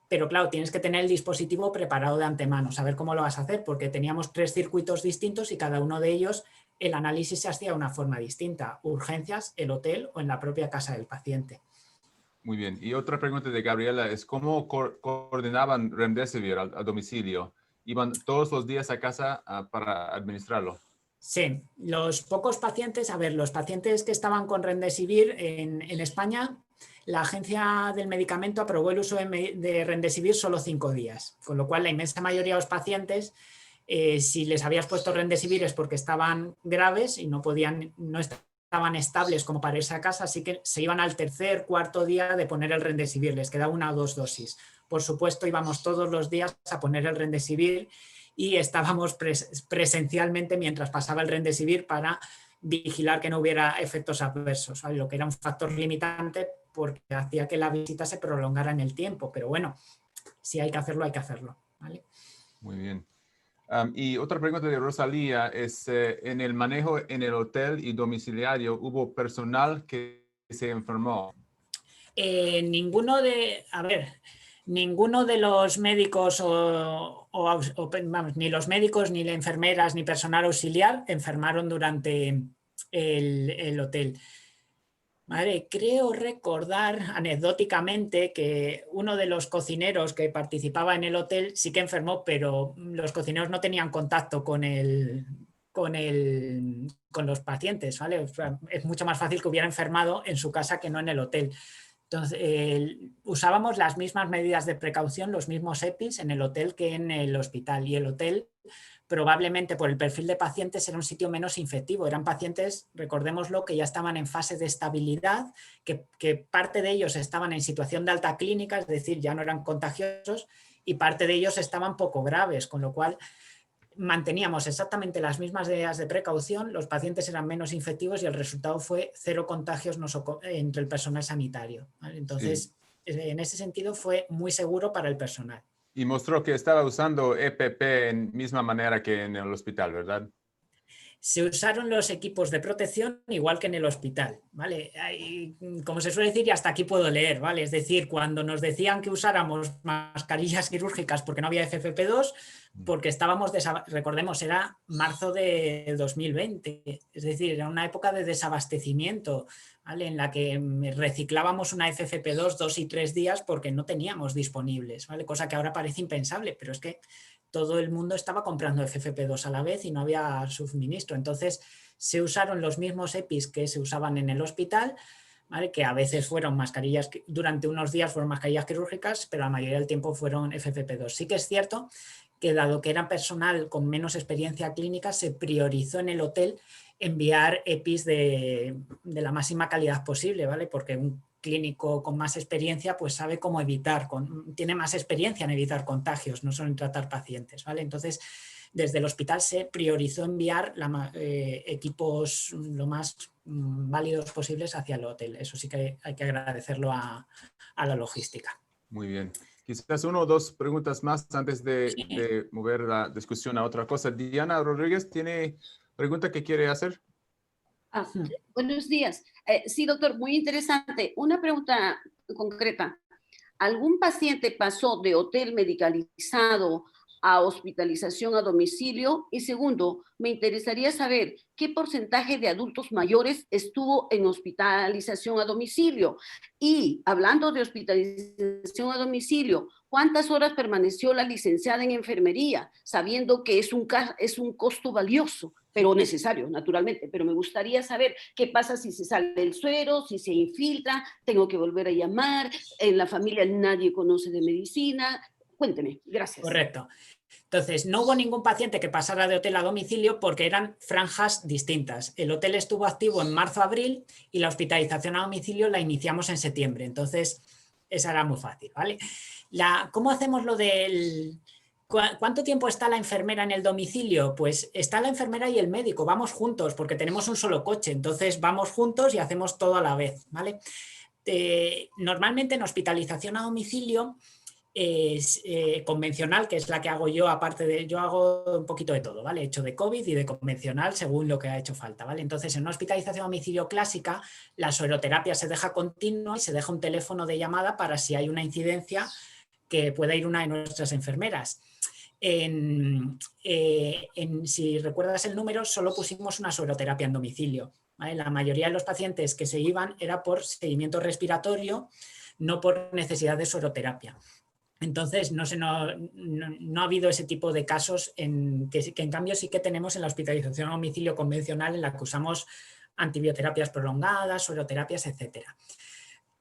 pero claro, tienes que tener el dispositivo preparado de antemano, saber cómo lo vas a hacer, porque teníamos 3 circuitos distintos y cada uno de ellos el análisis se hacía de una forma distinta, urgencias, el hotel o en la propia casa del paciente. Muy bien. Y otra pregunta de Gabriela es ¿cómo coordinaban Remdesivir a domicilio? ¿Iban todos los días a casa para administrarlo? Sí, los pocos pacientes, los pacientes que estaban con Remdesivir en España, la Agencia del Medicamento aprobó el uso de Remdesivir solo 5 días, con lo cual la inmensa mayoría de los pacientes, si les habías puesto Remdesivir es porque estaban graves y no estaban estables como para irse a casa, así que se iban al 3er, 4.º día de poner el Remdesivir, les quedaba 1 o 2 dosis. Por supuesto, íbamos todos los días a poner el Remdesivir y estábamos presencialmente mientras pasaba el Remdesivir para vigilar que no hubiera efectos adversos, ¿vale? Lo que era un factor limitante porque hacía que la visita se prolongara en el tiempo, pero bueno, si hay que hacerlo, hay que hacerlo, ¿vale? Muy bien. Y otra pregunta de Rosalía es, en el manejo en el hotel y domiciliario, ¿hubo personal que se enfermó? Ninguno de los médicos ni los médicos, ni las enfermeras, ni personal auxiliar enfermaron durante el hotel. Vale, creo recordar anecdóticamente que uno de los cocineros que participaba en el hotel sí que enfermó, pero los cocineros no tenían contacto con los pacientes, ¿vale? O sea, es mucho más fácil que hubiera enfermado en su casa que no en el hotel. Entonces, usábamos las mismas medidas de precaución, los mismos EPIs en el hotel que en el hospital, y el hotel probablemente por el perfil de pacientes era un sitio menos infectivo, eran pacientes, recordémoslo, que ya estaban en fase de estabilidad, que parte de ellos estaban en situación de alta clínica, es decir, ya no eran contagiosos, y parte de ellos estaban poco graves, con lo cual manteníamos exactamente las mismas medidas de precaución, los pacientes eran menos infectivos y el resultado fue 0 contagios entre el personal sanitario, ¿vale? Entonces, sí, en ese sentido fue muy seguro para el personal. Y mostró que estaba usando EPP en misma manera que en el hospital, ¿verdad? se usaron los equipos de protección igual que en el hospital, ¿vale? Como se suele decir, y hasta aquí puedo leer, ¿vale? Es decir, cuando nos decían que usáramos mascarillas quirúrgicas porque no había FFP2, porque estábamos, recordemos, era marzo de 2020, es decir, era una época de desabastecimiento, ¿vale? En la que reciclábamos una FFP2 2 y 3 días porque no teníamos disponibles, ¿vale? Cosa que ahora parece impensable, pero es que todo el mundo estaba comprando FFP2 a la vez y no había suministro. Entonces se usaron los mismos EPIs que se usaban en el hospital, ¿vale? Que a veces fueron mascarillas, durante unos días fueron mascarillas quirúrgicas, pero la mayoría del tiempo fueron FFP2. Sí que es cierto que dado que era personal con menos experiencia clínica, se priorizó en el hotel enviar EPIs de la máxima calidad posible, ¿vale? Porque un clínico con más experiencia pues sabe cómo evitar, tiene más experiencia en evitar contagios, no solo en tratar pacientes, ¿vale? Entonces, desde el hospital se priorizó enviar equipos lo más válidos posibles hacia el hotel. Eso sí que hay que agradecerlo a la logística. Muy bien. Quizás una o dos preguntas más antes de mover la discusión a otra cosa. Diana Rodríguez tiene pregunta que quiere hacer. Buenos días. Sí, doctor, muy interesante. Una pregunta concreta. ¿Algún paciente pasó de hotel medicalizado a hospitalización a domicilio? Y segundo, me interesaría saber qué porcentaje de adultos mayores estuvo en hospitalización a domicilio. Y hablando de hospitalización a domicilio, ¿cuántas horas permaneció la licenciada en enfermería, sabiendo que es un costo valioso, pero necesario, naturalmente? Pero me gustaría saber qué pasa si se sale el suero, si se infiltra, tengo que volver a llamar, en la familia nadie conoce de medicina. Cuénteme, gracias. Correcto. Entonces, no hubo ningún paciente que pasara de hotel a domicilio porque eran franjas distintas. El hotel estuvo activo en marzo-abril y la hospitalización a domicilio la iniciamos en septiembre. Entonces, esa era muy fácil, ¿vale? ¿Cómo hacemos lo del... ¿Cuánto tiempo está la enfermera en el domicilio? Pues está la enfermera y el médico, vamos juntos porque tenemos un solo coche, entonces vamos juntos y hacemos todo a la vez, ¿vale? Normalmente en hospitalización a domicilio es convencional, que es la que hago yo, aparte de, yo hago un poquito de todo, ¿vale? He hecho de COVID y de convencional según lo que ha hecho falta, ¿vale? Entonces, en una hospitalización a domicilio clásica, la sueroterapia se deja continua y se deja un teléfono de llamada para si hay una incidencia que pueda ir una de nuestras enfermeras. Si recuerdas el número, solo pusimos una sueroterapia en domicilio, ¿vale? La mayoría de los pacientes que se iban era por seguimiento respiratorio, no por necesidad de sueroterapia. Entonces, no ha habido ese tipo de casos que en cambio sí que tenemos en la hospitalización a domicilio convencional, en la que usamos antibioterapias prolongadas, sueroterapias, etc.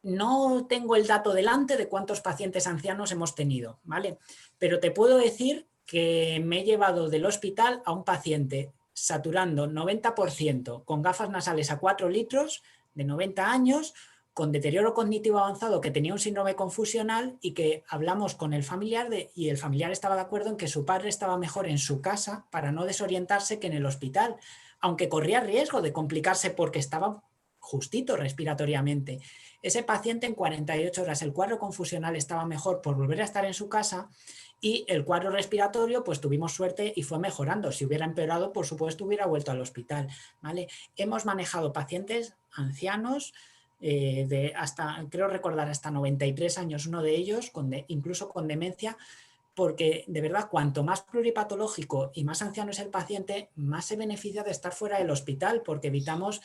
No tengo el dato delante de cuántos pacientes ancianos hemos tenido, ¿vale? Pero te puedo decir que me he llevado del hospital a un paciente saturando 90% con gafas nasales a 4 litros, de 90 años, con deterioro cognitivo avanzado, que tenía un síndrome confusional y que hablamos con el familiar y el familiar estaba de acuerdo en que su padre estaba mejor en su casa para no desorientarse que en el hospital, aunque corría riesgo de complicarse porque estaba justito respiratoriamente. Ese paciente en 48 horas el cuadro confusional estaba mejor por volver a estar en su casa y el cuadro respiratorio pues tuvimos suerte y fue mejorando. Si hubiera empeorado, por supuesto, hubiera vuelto al hospital, ¿vale? Hemos manejado pacientes ancianos de hasta, creo recordar, hasta 93 años, uno de ellos, incluso con demencia, porque de verdad cuanto más pluripatológico y más anciano es el paciente, más se beneficia de estar fuera del hospital, porque evitamos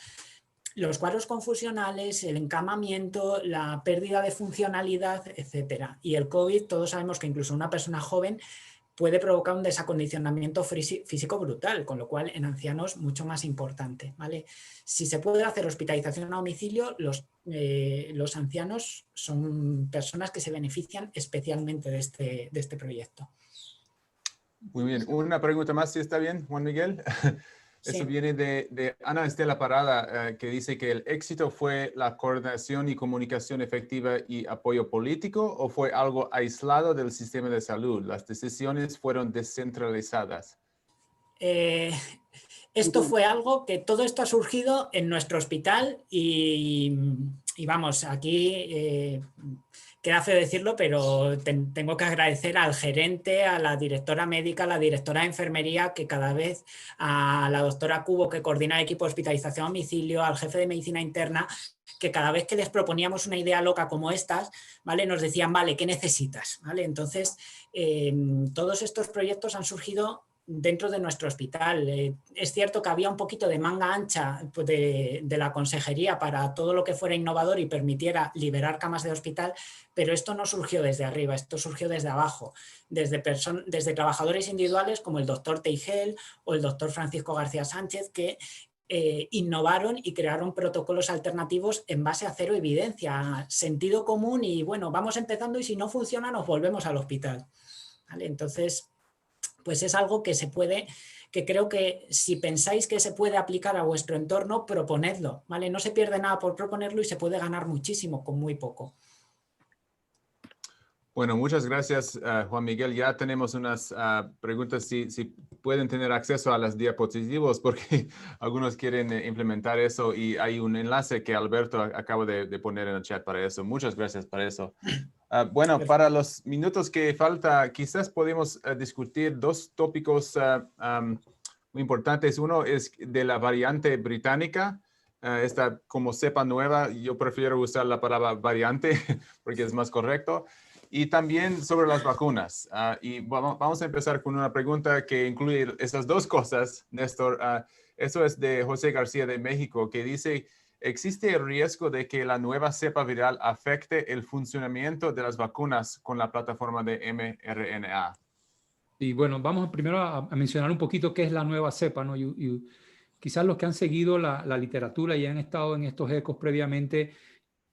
los cuadros confusionales, el encamamiento, la pérdida de funcionalidad, etcétera. Y el COVID, todos sabemos que incluso una persona joven puede provocar un desacondicionamiento físico brutal, con lo cual en ancianos mucho más importante, ¿vale? Si se puede hacer hospitalización a domicilio, los ancianos son personas que se benefician especialmente de este proyecto. Muy bien. Una pregunta más, si está bien, Juan Miguel. Eso Sí. viene de Ana Estela Parada, que dice que el éxito fue la coordinación y comunicación efectiva y apoyo político, ¿o fue algo aislado del sistema de salud? Las decisiones fueron descentralizadas. Esto fue algo que todo esto ha surgido en nuestro hospital y vamos, aquí queda feo decirlo, pero tengo que agradecer al gerente, a la directora médica, a la directora de enfermería, que cada vez, a la doctora Cubo, que coordina el equipo de hospitalización a domicilio, al jefe de medicina interna, que cada vez que les proponíamos una idea loca como estas, ¿vale? Nos decían, vale, ¿qué necesitas? ¿Vale? Entonces, todos estos proyectos han surgido dentro de nuestro hospital. Es cierto que había un poquito de manga ancha pues, de la consejería para todo lo que fuera innovador y permitiera liberar camas de hospital, pero esto no surgió desde arriba, esto surgió desde abajo, desde trabajadores individuales como el doctor Teigel o el doctor Francisco García Sánchez, que innovaron y crearon protocolos alternativos en base a cero evidencia, sentido común y bueno, vamos empezando y si no funciona nos volvemos al hospital. ¿Vale? Entonces, pues es algo que se puede, que creo que si pensáis que se puede aplicar a vuestro entorno, proponedlo, ¿vale? No se pierde nada por proponerlo y se puede ganar muchísimo con muy poco. Bueno, muchas gracias, Juan Miguel. Ya tenemos unas preguntas si pueden tener acceso a las diapositivas, porque algunos quieren implementar eso y hay un enlace que Alberto acaba de poner en el chat para eso. Muchas gracias para eso. Bueno, para los minutos que falta, quizás podemos discutir dos tópicos muy importantes. Uno es de la variante británica. Esta como cepa nueva, yo prefiero usar la palabra variante porque es más correcto. Y también sobre las vacunas. Y vamos a empezar con una pregunta que incluye esas dos cosas, Néstor. Eso es de José García de México, que dice, ¿existe el riesgo de que la nueva cepa viral afecte el funcionamiento de las vacunas con la plataforma de mRNA? Y bueno, vamos primero a mencionar un poquito qué es la nueva cepa, ¿no? Y quizás los que han seguido la literatura y han estado en estos ecos previamente,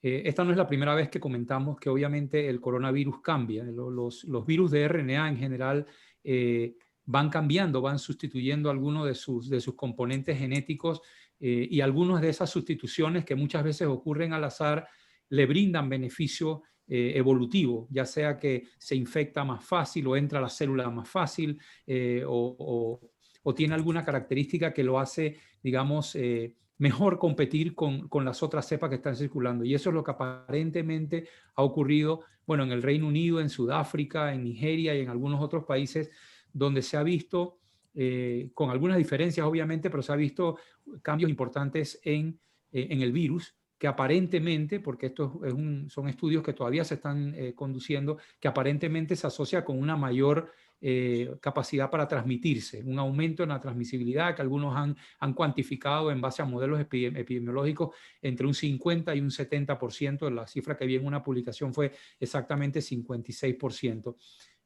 esta no es la primera vez que comentamos que obviamente el coronavirus cambia. Los virus de RNA en general van cambiando, van sustituyendo algunos de sus componentes genéticos y algunas de esas sustituciones que muchas veces ocurren al azar le brindan beneficio evolutivo, ya sea que se infecta más fácil o entra a la célula más fácil o tiene alguna característica que lo hace, digamos, mejor competir con las otras cepas que están circulando. Y eso es lo que aparentemente ha ocurrido, bueno, en el Reino Unido, en Sudáfrica, en Nigeria y en algunos otros países donde se ha visto, con algunas diferencias obviamente, pero se ha visto cambios importantes en el virus, que aparentemente, porque estos son estudios que todavía se están conduciendo, que aparentemente se asocia con una mayor capacidad para transmitirse, un aumento en la transmisibilidad que algunos han cuantificado en base a modelos epidemiológicos entre un 50 y un 70%. La cifra que vi en una publicación fue exactamente 56%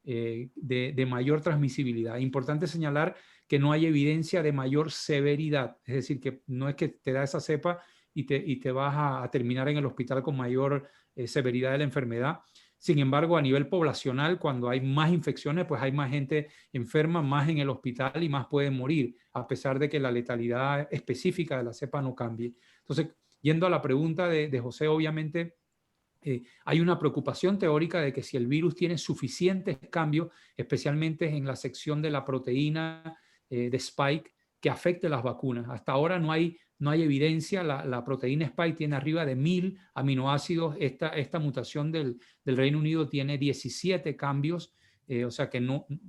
de mayor transmisibilidad. Importante señalar que no hay evidencia de mayor severidad, es decir, que no es que te da esa cepa y te vas a terminar en el hospital con mayor severidad de la enfermedad. Sin embargo, a nivel poblacional, cuando hay más infecciones, pues hay más gente enferma, más en el hospital y más pueden morir, a pesar de que la letalidad específica de la cepa no cambie. Entonces, yendo a la pregunta de José, obviamente hay una preocupación teórica de que si el virus tiene suficientes cambios, especialmente en la sección de la proteína de Spike, que afecte las vacunas. Hasta ahora no hay evidencia. La proteína Spike tiene arriba de 1000 aminoácidos. Esta mutación del Reino Unido tiene 17 cambios, o sea que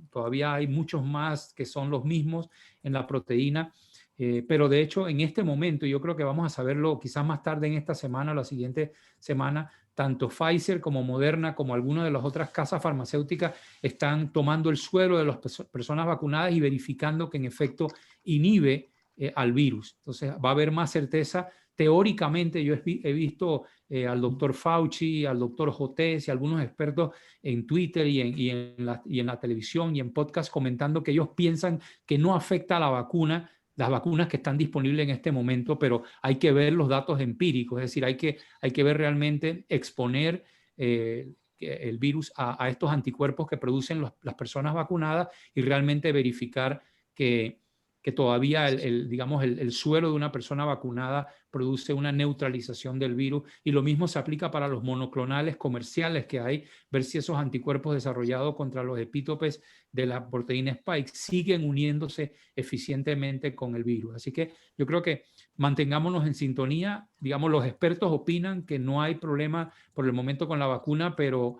todavía hay muchos más que son los mismos en la proteína. Pero de hecho, en este momento, yo creo que vamos a saberlo quizás más tarde en esta semana o la siguiente semana, tanto Pfizer como Moderna, como algunas de las otras casas farmacéuticas, están tomando el suero de las personas vacunadas y verificando que en efecto inhibe al virus. Entonces va a haber más certeza. Teóricamente yo he visto al doctor Fauci, al doctor Jotés y algunos expertos en Twitter y en la televisión y en podcast comentando que ellos piensan que no afecta a la vacuna, las vacunas que están disponibles en este momento, pero hay que ver los datos empíricos, es decir, hay que ver realmente exponer el virus a estos anticuerpos que producen las personas vacunadas y realmente verificar que que todavía digamos, el suero de una persona vacunada produce una neutralización del virus, y lo mismo se aplica para los monoclonales comerciales que hay, ver si esos anticuerpos desarrollados contra los epítopes de la proteína Spike siguen uniéndose eficientemente con el virus. Así que yo creo que mantengámonos en sintonía. Digamos, los expertos opinan que no hay problema por el momento con la vacuna, pero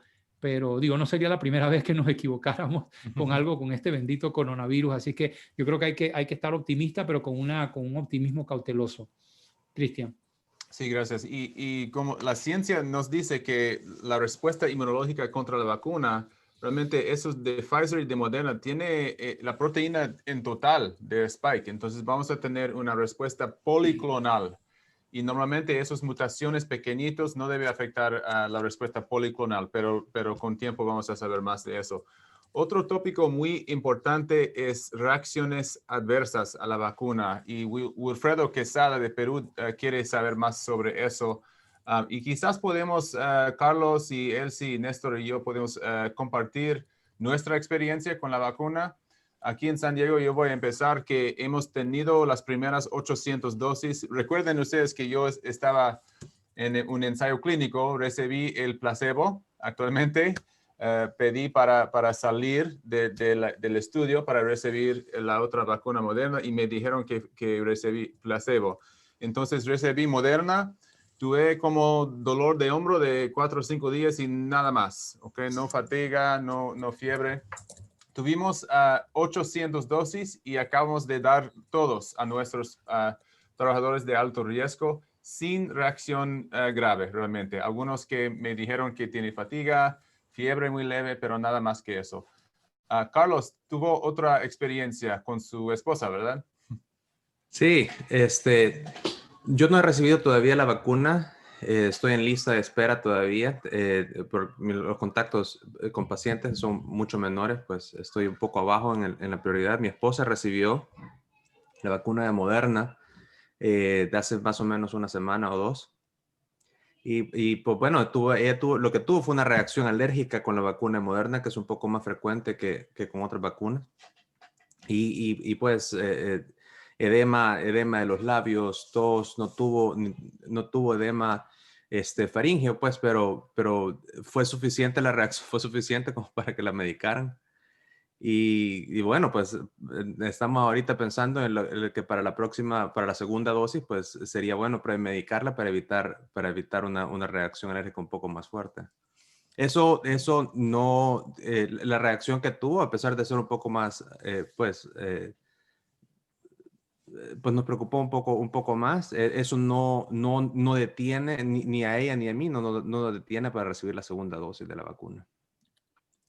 digo, no sería la primera vez que nos equivocáramos con algo, con este bendito coronavirus. Así que yo creo que hay que estar optimista, pero con un optimismo cauteloso. Cristian. Sí, gracias. Y como la ciencia nos dice que la respuesta inmunológica contra la vacuna, realmente esos de Pfizer y de Moderna, tiene la proteína en total de Spike. Entonces vamos a tener una respuesta policlonal. Y normalmente esas mutaciones pequeñitos no debe afectar a la respuesta policlonal, pero con tiempo vamos a saber más de eso. Otro tópico muy importante es reacciones adversas a la vacuna. Y Wilfredo Quesada de Perú quiere saber más sobre eso. Y quizás podemos, Carlos y Elsie, Néstor y yo podemos compartir nuestra experiencia con la vacuna. Aquí en San Diego yo voy a empezar que hemos tenido las primeras 800 dosis. Recuerden ustedes que yo estaba en un ensayo clínico, recibí el placebo actualmente. Pedí para salir del estudio para recibir la otra vacuna Moderna y me dijeron que recibí placebo. Entonces recibí Moderna, tuve como dolor de hombro de 4 o 5 días y nada más, ¿ok? No fatiga, no fiebre. Tuvimos 800 dosis y acabamos de dar todos a nuestros trabajadores de alto riesgo sin reacción grave realmente. Algunos que me dijeron que tiene fatiga, fiebre muy leve, pero nada más que eso. Carlos tuvo otra experiencia con su esposa, ¿verdad? Sí, yo no he recibido todavía la vacuna. Estoy en lista de espera todavía. Los contactos con pacientes son mucho menores, pues estoy un poco abajo en la prioridad. Mi esposa recibió la vacuna de Moderna de hace más o menos una semana o dos. Y pues bueno, lo que tuvo fue una reacción alérgica con la vacuna Moderna, que es un poco más frecuente que con otras vacunas. Y pues edema de los labios, tos, no tuvo edema faríngeo, pues, pero fue suficiente la reacción, fue suficiente como para que la medicaran. Y bueno, pues estamos ahorita pensando en que para la segunda dosis, pues sería bueno premedicarla para evitar una reacción alérgica un poco más fuerte. Eso no, la reacción que tuvo, a pesar de ser un poco más, pues nos preocupó un poco más. Eso no detiene ni a ella ni a mí, no detiene para recibir la segunda dosis de la vacuna.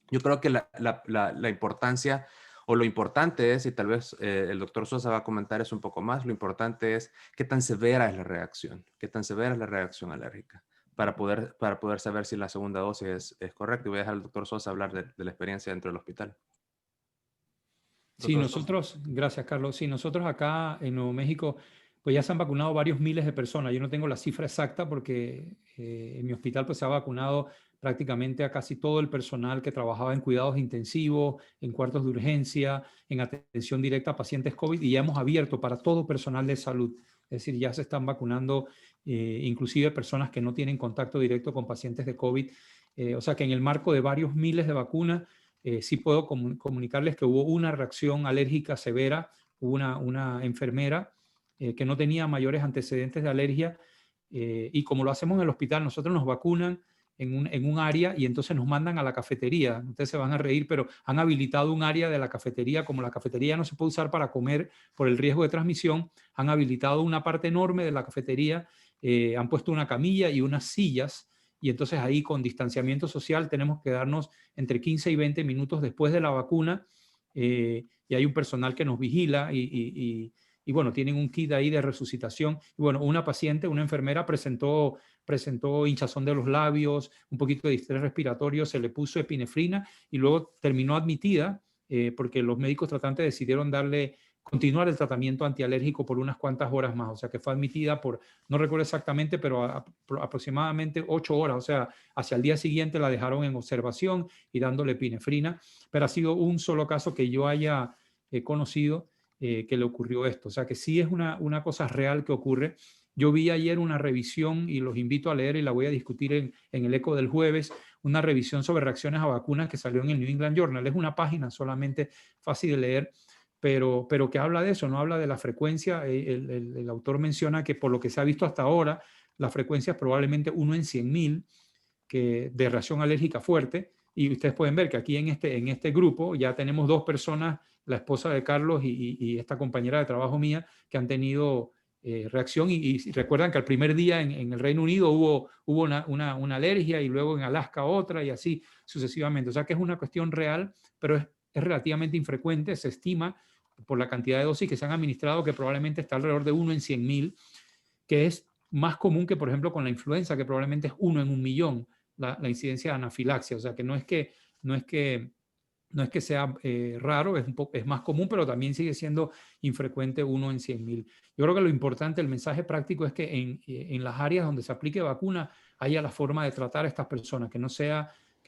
Yo creo que la importancia o lo importante es, y tal vez el doctor Sosa va a comentar eso un poco más, lo importante es qué tan severa es la reacción, alérgica, para poder saber si la segunda dosis es correcta. Y voy a dejar al doctor Sosa hablar de la experiencia dentro del hospital. Sí, gracias Carlos, sí, nosotros acá en Nuevo México, pues ya se han vacunado varios miles de personas. Yo no tengo la cifra exacta porque en mi hospital pues se ha vacunado prácticamente a casi todo el personal que trabajaba en cuidados intensivos, en cuartos de urgencia, en atención directa a pacientes COVID, y ya hemos abierto para todo personal de salud. Es decir, ya se están vacunando inclusive personas que no tienen contacto directo con pacientes de COVID. O sea que en el marco de varios miles de vacunas, sí puedo comunicarles que hubo una reacción alérgica severa, hubo una enfermera que no tenía mayores antecedentes de alergia, y como lo hacemos en el hospital, nosotros nos vacunan en un área y entonces nos mandan a la cafetería. Ustedes se van a reír, pero han habilitado un área de la cafetería. Como la cafetería no se puede usar para comer por el riesgo de transmisión, han habilitado una parte enorme de la cafetería, han puesto una camilla y unas sillas, y entonces ahí con distanciamiento social tenemos que darnos entre 15 y 20 minutos después de la vacuna, y hay un personal que nos vigila y bueno, tienen un kit ahí de resucitación. Y bueno, una paciente, una enfermera presentó hinchazón de los labios, un poquito de distrés respiratorio, se le puso epinefrina y luego terminó admitida porque los médicos tratantes decidieron continuar el tratamiento antialérgico por unas cuantas horas más. O sea que fue admitida no recuerdo exactamente, pero aproximadamente 8 horas. O sea, hacia el día siguiente la dejaron en observación y dándole epinefrina. Pero ha sido un solo caso que yo haya conocido. que le ocurrió esto. O sea que sí es una cosa real que ocurre. Yo vi ayer una revisión y los invito a leer y la voy a discutir en el Eco del jueves, una revisión sobre reacciones a vacunas que salió en el New England Journal. Es una página solamente fácil de leer, pero que habla de eso, no habla de la frecuencia. El autor menciona que por lo que se ha visto hasta ahora, la frecuencia es probablemente 1 en 100.000 de reacción alérgica fuerte. Y ustedes pueden ver que aquí en este grupo ya tenemos 2 personas, la esposa de Carlos y esta compañera de trabajo mía, que han tenido reacción y recuerdan que al primer día en el Reino Unido hubo una alergia y luego en Alaska otra y así sucesivamente. O sea que es una cuestión real, pero es relativamente infrecuente. Se estima por la cantidad de dosis que se han administrado que probablemente está alrededor de 1 en 100.000, que es más común que, por ejemplo, con la influenza, que probablemente es 1 en 1.000.000 la incidencia de anafilaxia. O sea que no es que sea raro, es más común, pero también sigue siendo infrecuente 1 en 100.000. Yo creo que lo importante, el mensaje práctico es que en las áreas donde se aplique vacuna haya la forma de tratar a estas personas, que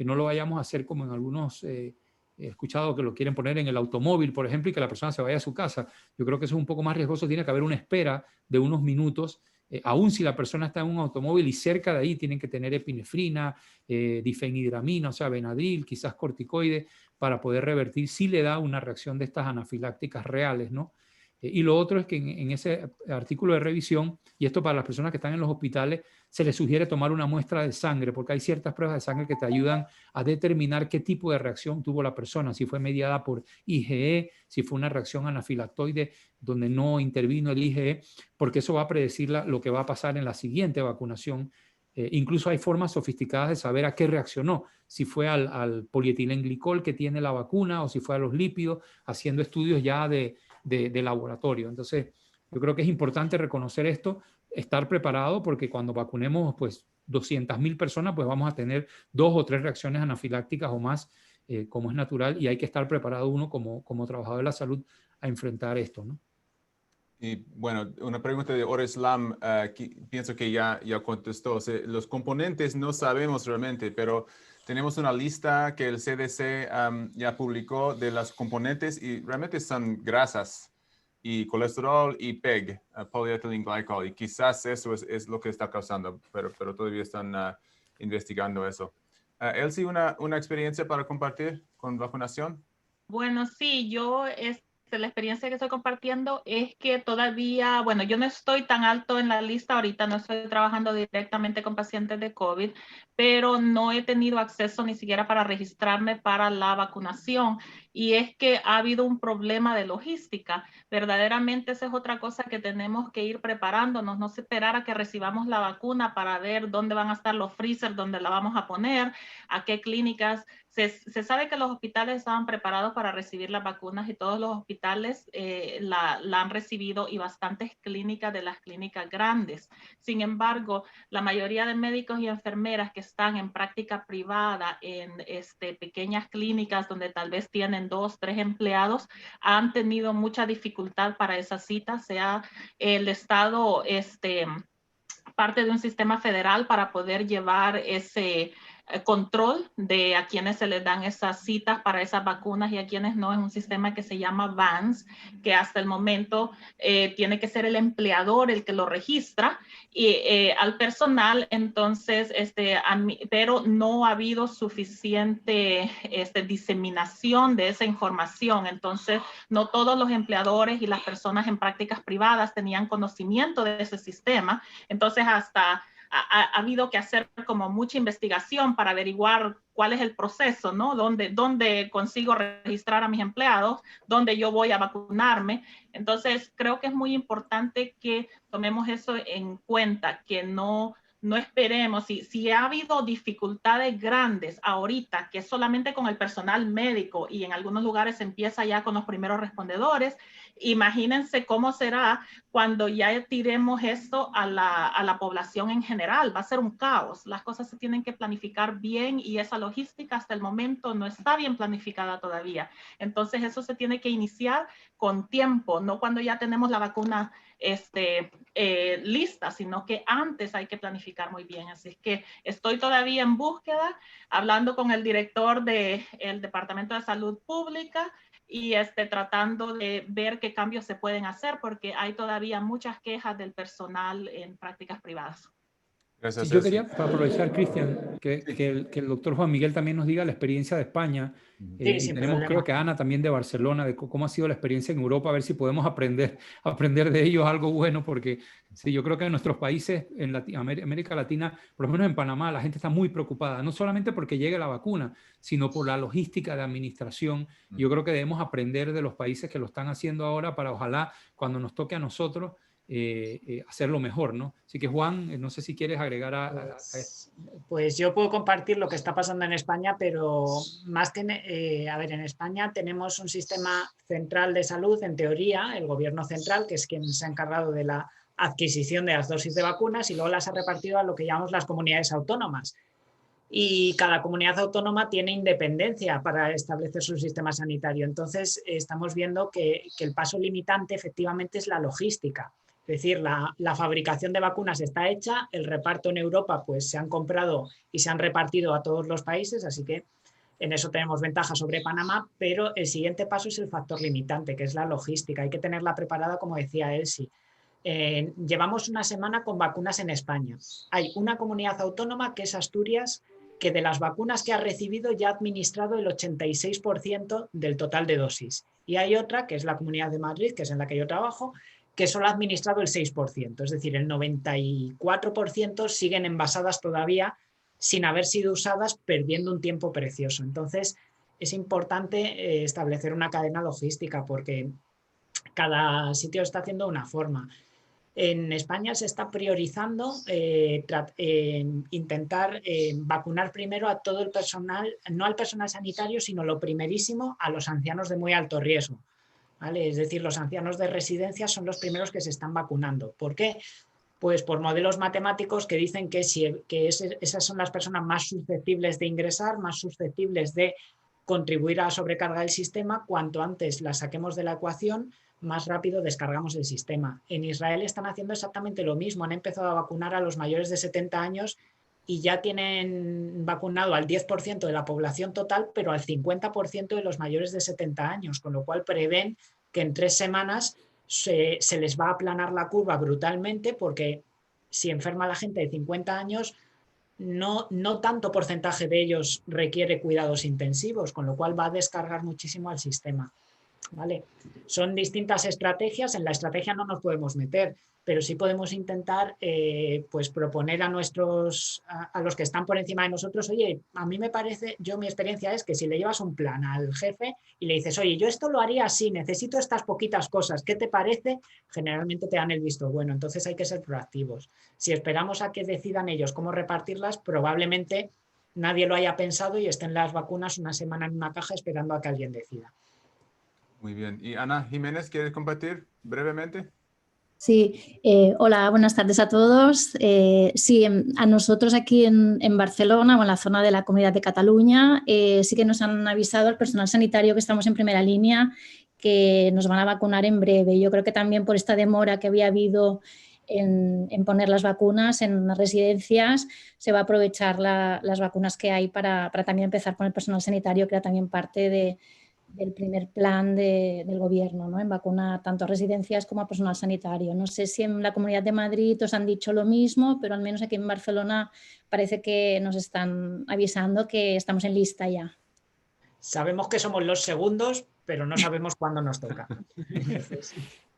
no lo vayamos a hacer como en algunos, he escuchado que lo quieren poner en el automóvil, por ejemplo, y que la persona se vaya a su casa. Yo creo que eso es un poco más riesgoso, tiene que haber una espera de unos minutos. Aún si la persona está en un automóvil y cerca de ahí tienen que tener epinefrina, difenhidramina, o sea, Benadryl, quizás corticoide, para poder revertir si le da una reacción de estas anafilácticas reales, ¿no? Y lo otro es que en ese artículo de revisión, y esto para las personas que están en los hospitales, se les sugiere tomar una muestra de sangre, porque hay ciertas pruebas de sangre que te ayudan a determinar qué tipo de reacción tuvo la persona, si fue mediada por IgE, si fue una reacción anafilactoide donde no intervino el IgE, porque eso va a predecir lo que va a pasar en la siguiente vacunación. Incluso hay formas sofisticadas de saber a qué reaccionó, si fue al polietilenglicol que tiene la vacuna o si fue a los lípidos, haciendo estudios ya de laboratorio. Entonces, yo creo que es importante reconocer esto, estar preparado, porque cuando vacunemos pues 200.000 personas, pues vamos a tener 2 o 3 reacciones anafilácticas o más, como es natural, y hay que estar preparado uno como trabajador de la salud a enfrentar esto, ¿no? Y bueno, una pregunta de Oreslam, pienso que ya contestó. O sea, los componentes no sabemos realmente, pero tenemos una lista que el CDC ya publicó de los componentes y realmente son grasas y colesterol y PEG, polyethylene glycol, y quizás eso es lo que está causando, pero todavía están investigando eso. Elsie, ¿una experiencia para compartir con vacunación? Bueno, sí, la experiencia que estoy compartiendo es que todavía, bueno, yo no estoy tan alto en la lista ahorita, no estoy trabajando directamente con pacientes de COVID, pero no he tenido acceso ni siquiera para registrarme para la vacunación. Y es que ha habido un problema de logística. Verdaderamente esa es otra cosa que tenemos que ir preparándonos, no esperar a que recibamos la vacuna para ver dónde van a estar los freezers, dónde la vamos a poner, a qué clínicas. Se sabe que los hospitales estaban preparados para recibir las vacunas y todos los hospitales la han recibido, y bastantes clínicas de las clínicas grandes. Sin embargo, la mayoría de médicos y enfermeras que están en práctica privada en pequeñas clínicas donde tal vez tienen 2, 3 empleados, han tenido mucha dificultad para esas citas. Sea el Estado parte de un sistema federal para poder llevar ese control de a quienes se les dan esas citas para esas vacunas y a quienes no. Es un sistema que se llama VANS, que hasta el momento tiene que ser el empleador el que lo registra y al personal. Entonces, pero no ha habido suficiente diseminación de esa información. Entonces, no todos los empleadores y las personas en prácticas privadas tenían conocimiento de ese sistema. Entonces, hasta ha habido que hacer como mucha investigación para averiguar cuál es el proceso, ¿no? ¿Dónde consigo registrar a mis empleados? ¿Dónde yo voy a vacunarme? Entonces, creo que es muy importante que tomemos eso en cuenta, que no esperemos. Si ha habido dificultades grandes ahorita, que es solamente con el personal médico y en algunos lugares se empieza ya con los primeros respondedores, imagínense cómo será cuando ya tiremos esto a la población en general. Va a ser un caos. Las cosas se tienen que planificar bien y esa logística hasta el momento no está bien planificada todavía. Entonces eso se tiene que iniciar con tiempo, no cuando ya tenemos la vacuna lista, sino que antes hay que planificar muy bien. Así que estoy todavía en búsqueda, hablando con el director del Departamento de Salud Pública, y tratando de ver qué cambios se pueden hacer, porque hay todavía muchas quejas del personal en prácticas privadas. Gracias. Sí, yo quería aprovechar, Cristian, que el doctor Juan Miguel también nos diga la experiencia de España. Sí, Y sin tenemos, problema. creo que Ana también de Barcelona, de cómo ha sido la experiencia en Europa, a ver si podemos aprender de ellos algo bueno, porque sí, yo creo que en nuestros países, en América Latina, por lo menos en Panamá, la gente está muy preocupada, no solamente porque llegue la vacuna, sino por la logística de administración. Yo creo que debemos aprender de los países que lo están haciendo ahora para ojalá cuando nos toque a nosotros hacerlo mejor, ¿no? Así que Juan, no sé si quieres agregar a esto. Pues yo puedo compartir lo que está pasando en España, pero más que, a ver, en España tenemos un sistema central de salud, en teoría, el gobierno central, que es quien se ha encargado de la adquisición de las dosis de vacunas y luego las ha repartido a lo que llamamos las comunidades autónomas. Y cada comunidad autónoma tiene independencia para establecer su sistema sanitario. Entonces, estamos viendo que el paso limitante efectivamente es la logística. Es decir, la fabricación de vacunas está hecha, el reparto en Europa pues se han comprado y se han repartido a todos los países, así que en eso tenemos ventaja sobre Panamá, pero el siguiente paso es el factor limitante, que es la logística. Hay que tenerla preparada, como decía Elsie. Llevamos una semana con vacunas en España. Hay una comunidad autónoma, que es Asturias, que de las vacunas que ha recibido ya ha administrado el 86% del total de dosis. Y hay otra, que es la Comunidad de Madrid, que es en la que yo trabajo, que solo ha administrado el 6%, es decir, el 94% siguen envasadas todavía sin haber sido usadas, perdiendo un tiempo precioso. Entonces, es importante establecer una cadena logística porque cada sitio está haciendo una forma. En España se está priorizando intentar vacunar primero a todo el personal, no al personal sanitario, sino lo primerísimo, a los ancianos de muy alto riesgo. ¿Vale? Es decir, los ancianos de residencia son los primeros que se están vacunando. ¿Por qué? Pues por modelos matemáticos que dicen que esas son las personas más susceptibles de ingresar, más susceptibles de contribuir a la sobrecarga del sistema. Cuanto antes las saquemos de la ecuación, más rápido descargamos el sistema. En Israel están haciendo exactamente lo mismo. Han empezado a vacunar a los mayores de 70 años y ya tienen vacunado al 10% de la población total, pero al 50% de los mayores de 70 años, con lo cual prevén que en 3 semanas se les va a aplanar la curva brutalmente, porque si enferma la gente de 50 años, no tanto porcentaje de ellos requiere cuidados intensivos, con lo cual va a descargar muchísimo al sistema. ¿Vale? Son distintas estrategias, en la estrategia no nos podemos meter, pero sí podemos intentar pues proponer a los que están por encima de nosotros, oye, a mí me parece, mi experiencia es que si le llevas un plan al jefe y le dices, oye, yo esto lo haría así, necesito estas poquitas cosas, ¿qué te parece? Generalmente te dan el visto bueno, entonces hay que ser proactivos. Si esperamos a que decidan ellos cómo repartirlas, probablemente nadie lo haya pensado y estén las vacunas una semana en una caja esperando a que alguien decida. Muy bien. Y Ana Jiménez, ¿quieres compartir brevemente? Sí, hola, buenas tardes a todos. Sí, a nosotros aquí en Barcelona o en la zona de la Comunidad de Cataluña sí que nos han avisado al personal sanitario que estamos en primera línea que nos van a vacunar en breve. Yo creo que también por esta demora que había habido en poner las vacunas en las residencias se va a aprovechar las vacunas que hay para también empezar con el personal sanitario, que era también parte del primer plan del gobierno, ¿no? En vacunar tanto a residencias como a personal sanitario. No sé si en la Comunidad de Madrid os han dicho lo mismo, pero al menos aquí en Barcelona parece que nos están avisando que estamos en lista ya. Sabemos que somos los segundos, pero no sabemos cuándo nos toca.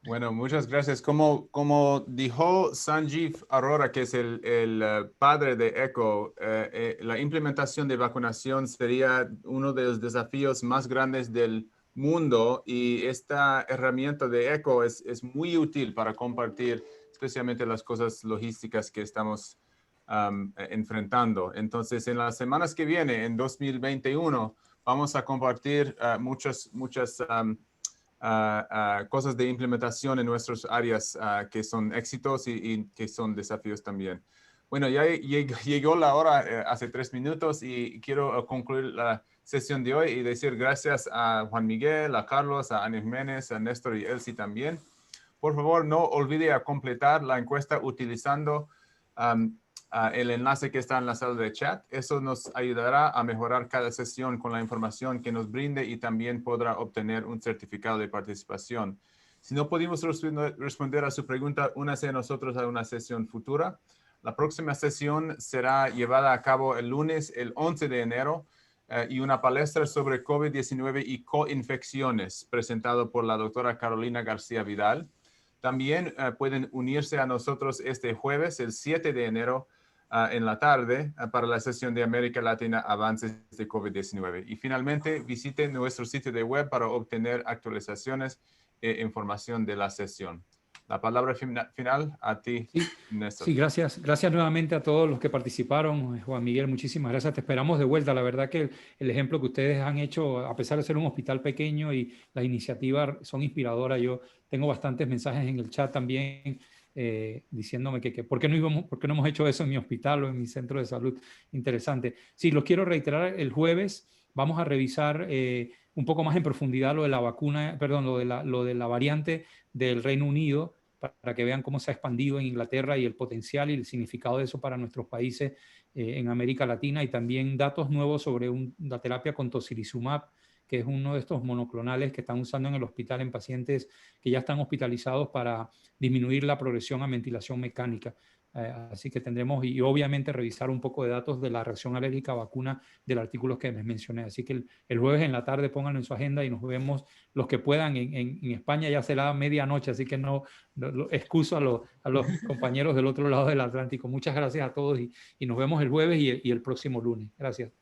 Bueno, muchas gracias. Como dijo Sanjeev Arora, que es el padre de ECHO, la implementación de vacunación sería uno de los desafíos más grandes del mundo y esta herramienta de ECHO es muy útil para compartir especialmente las cosas logísticas que estamos enfrentando. Entonces, en las semanas que vienen, en 2021, vamos a compartir muchas cosas de implementación en nuestras áreas que son éxitos y que son desafíos también. Bueno, ya llegó la hora hace 3 minutos y quiero concluir la sesión de hoy y decir gracias a Juan Miguel, a Carlos, a Ana Jiménez, a Néstor y Elsie también. Por favor, no olvide a completar la encuesta utilizando el enlace que está en la sala de chat. Eso nos ayudará a mejorar cada sesión con la información que nos brinde y también podrá obtener un certificado de participación. Si no pudimos responder a su pregunta, únase a nosotros a una sesión futura. La próxima sesión será llevada a cabo el lunes, el 11 de enero, y una palestra sobre COVID-19 y coinfecciones, presentado por la doctora Carolina García Vidal. También pueden unirse a nosotros este jueves, el 7 de enero, en la tarde, para la sesión de América Latina Avances de COVID-19. Y finalmente, visiten nuestro sitio de web para obtener actualizaciones e información de la sesión. La palabra final a ti, sí, Néstor. Sí, gracias. Gracias nuevamente a todos los que participaron. Juan Miguel, muchísimas gracias. Te esperamos de vuelta. La verdad que el ejemplo que ustedes han hecho, a pesar de ser un hospital pequeño y las iniciativas son inspiradoras, yo tengo bastantes mensajes en el chat también diciéndome que ¿por qué no hemos hecho eso en mi hospital o en mi centro de salud? Interesante. Sí, los quiero reiterar. El jueves vamos a revisar un poco más en profundidad lo de la vacuna, perdón, lo de la variante del Reino Unido, para que vean cómo se ha expandido en Inglaterra y el potencial y el significado de eso para nuestros países en América Latina, y también datos nuevos sobre la terapia con tocilizumab, que es uno de estos monoclonales que están usando en el hospital en pacientes que ya están hospitalizados para disminuir la progresión a ventilación mecánica. Así que tendremos, y obviamente revisar un poco de datos de la reacción alérgica a vacuna del artículo que les mencioné. Así que el jueves en la tarde pónganlo en su agenda y nos vemos los que puedan. En España ya será medianoche, así que no excuso a los compañeros del otro lado del Atlántico. Muchas gracias a todos y nos vemos el jueves y el próximo lunes. Gracias.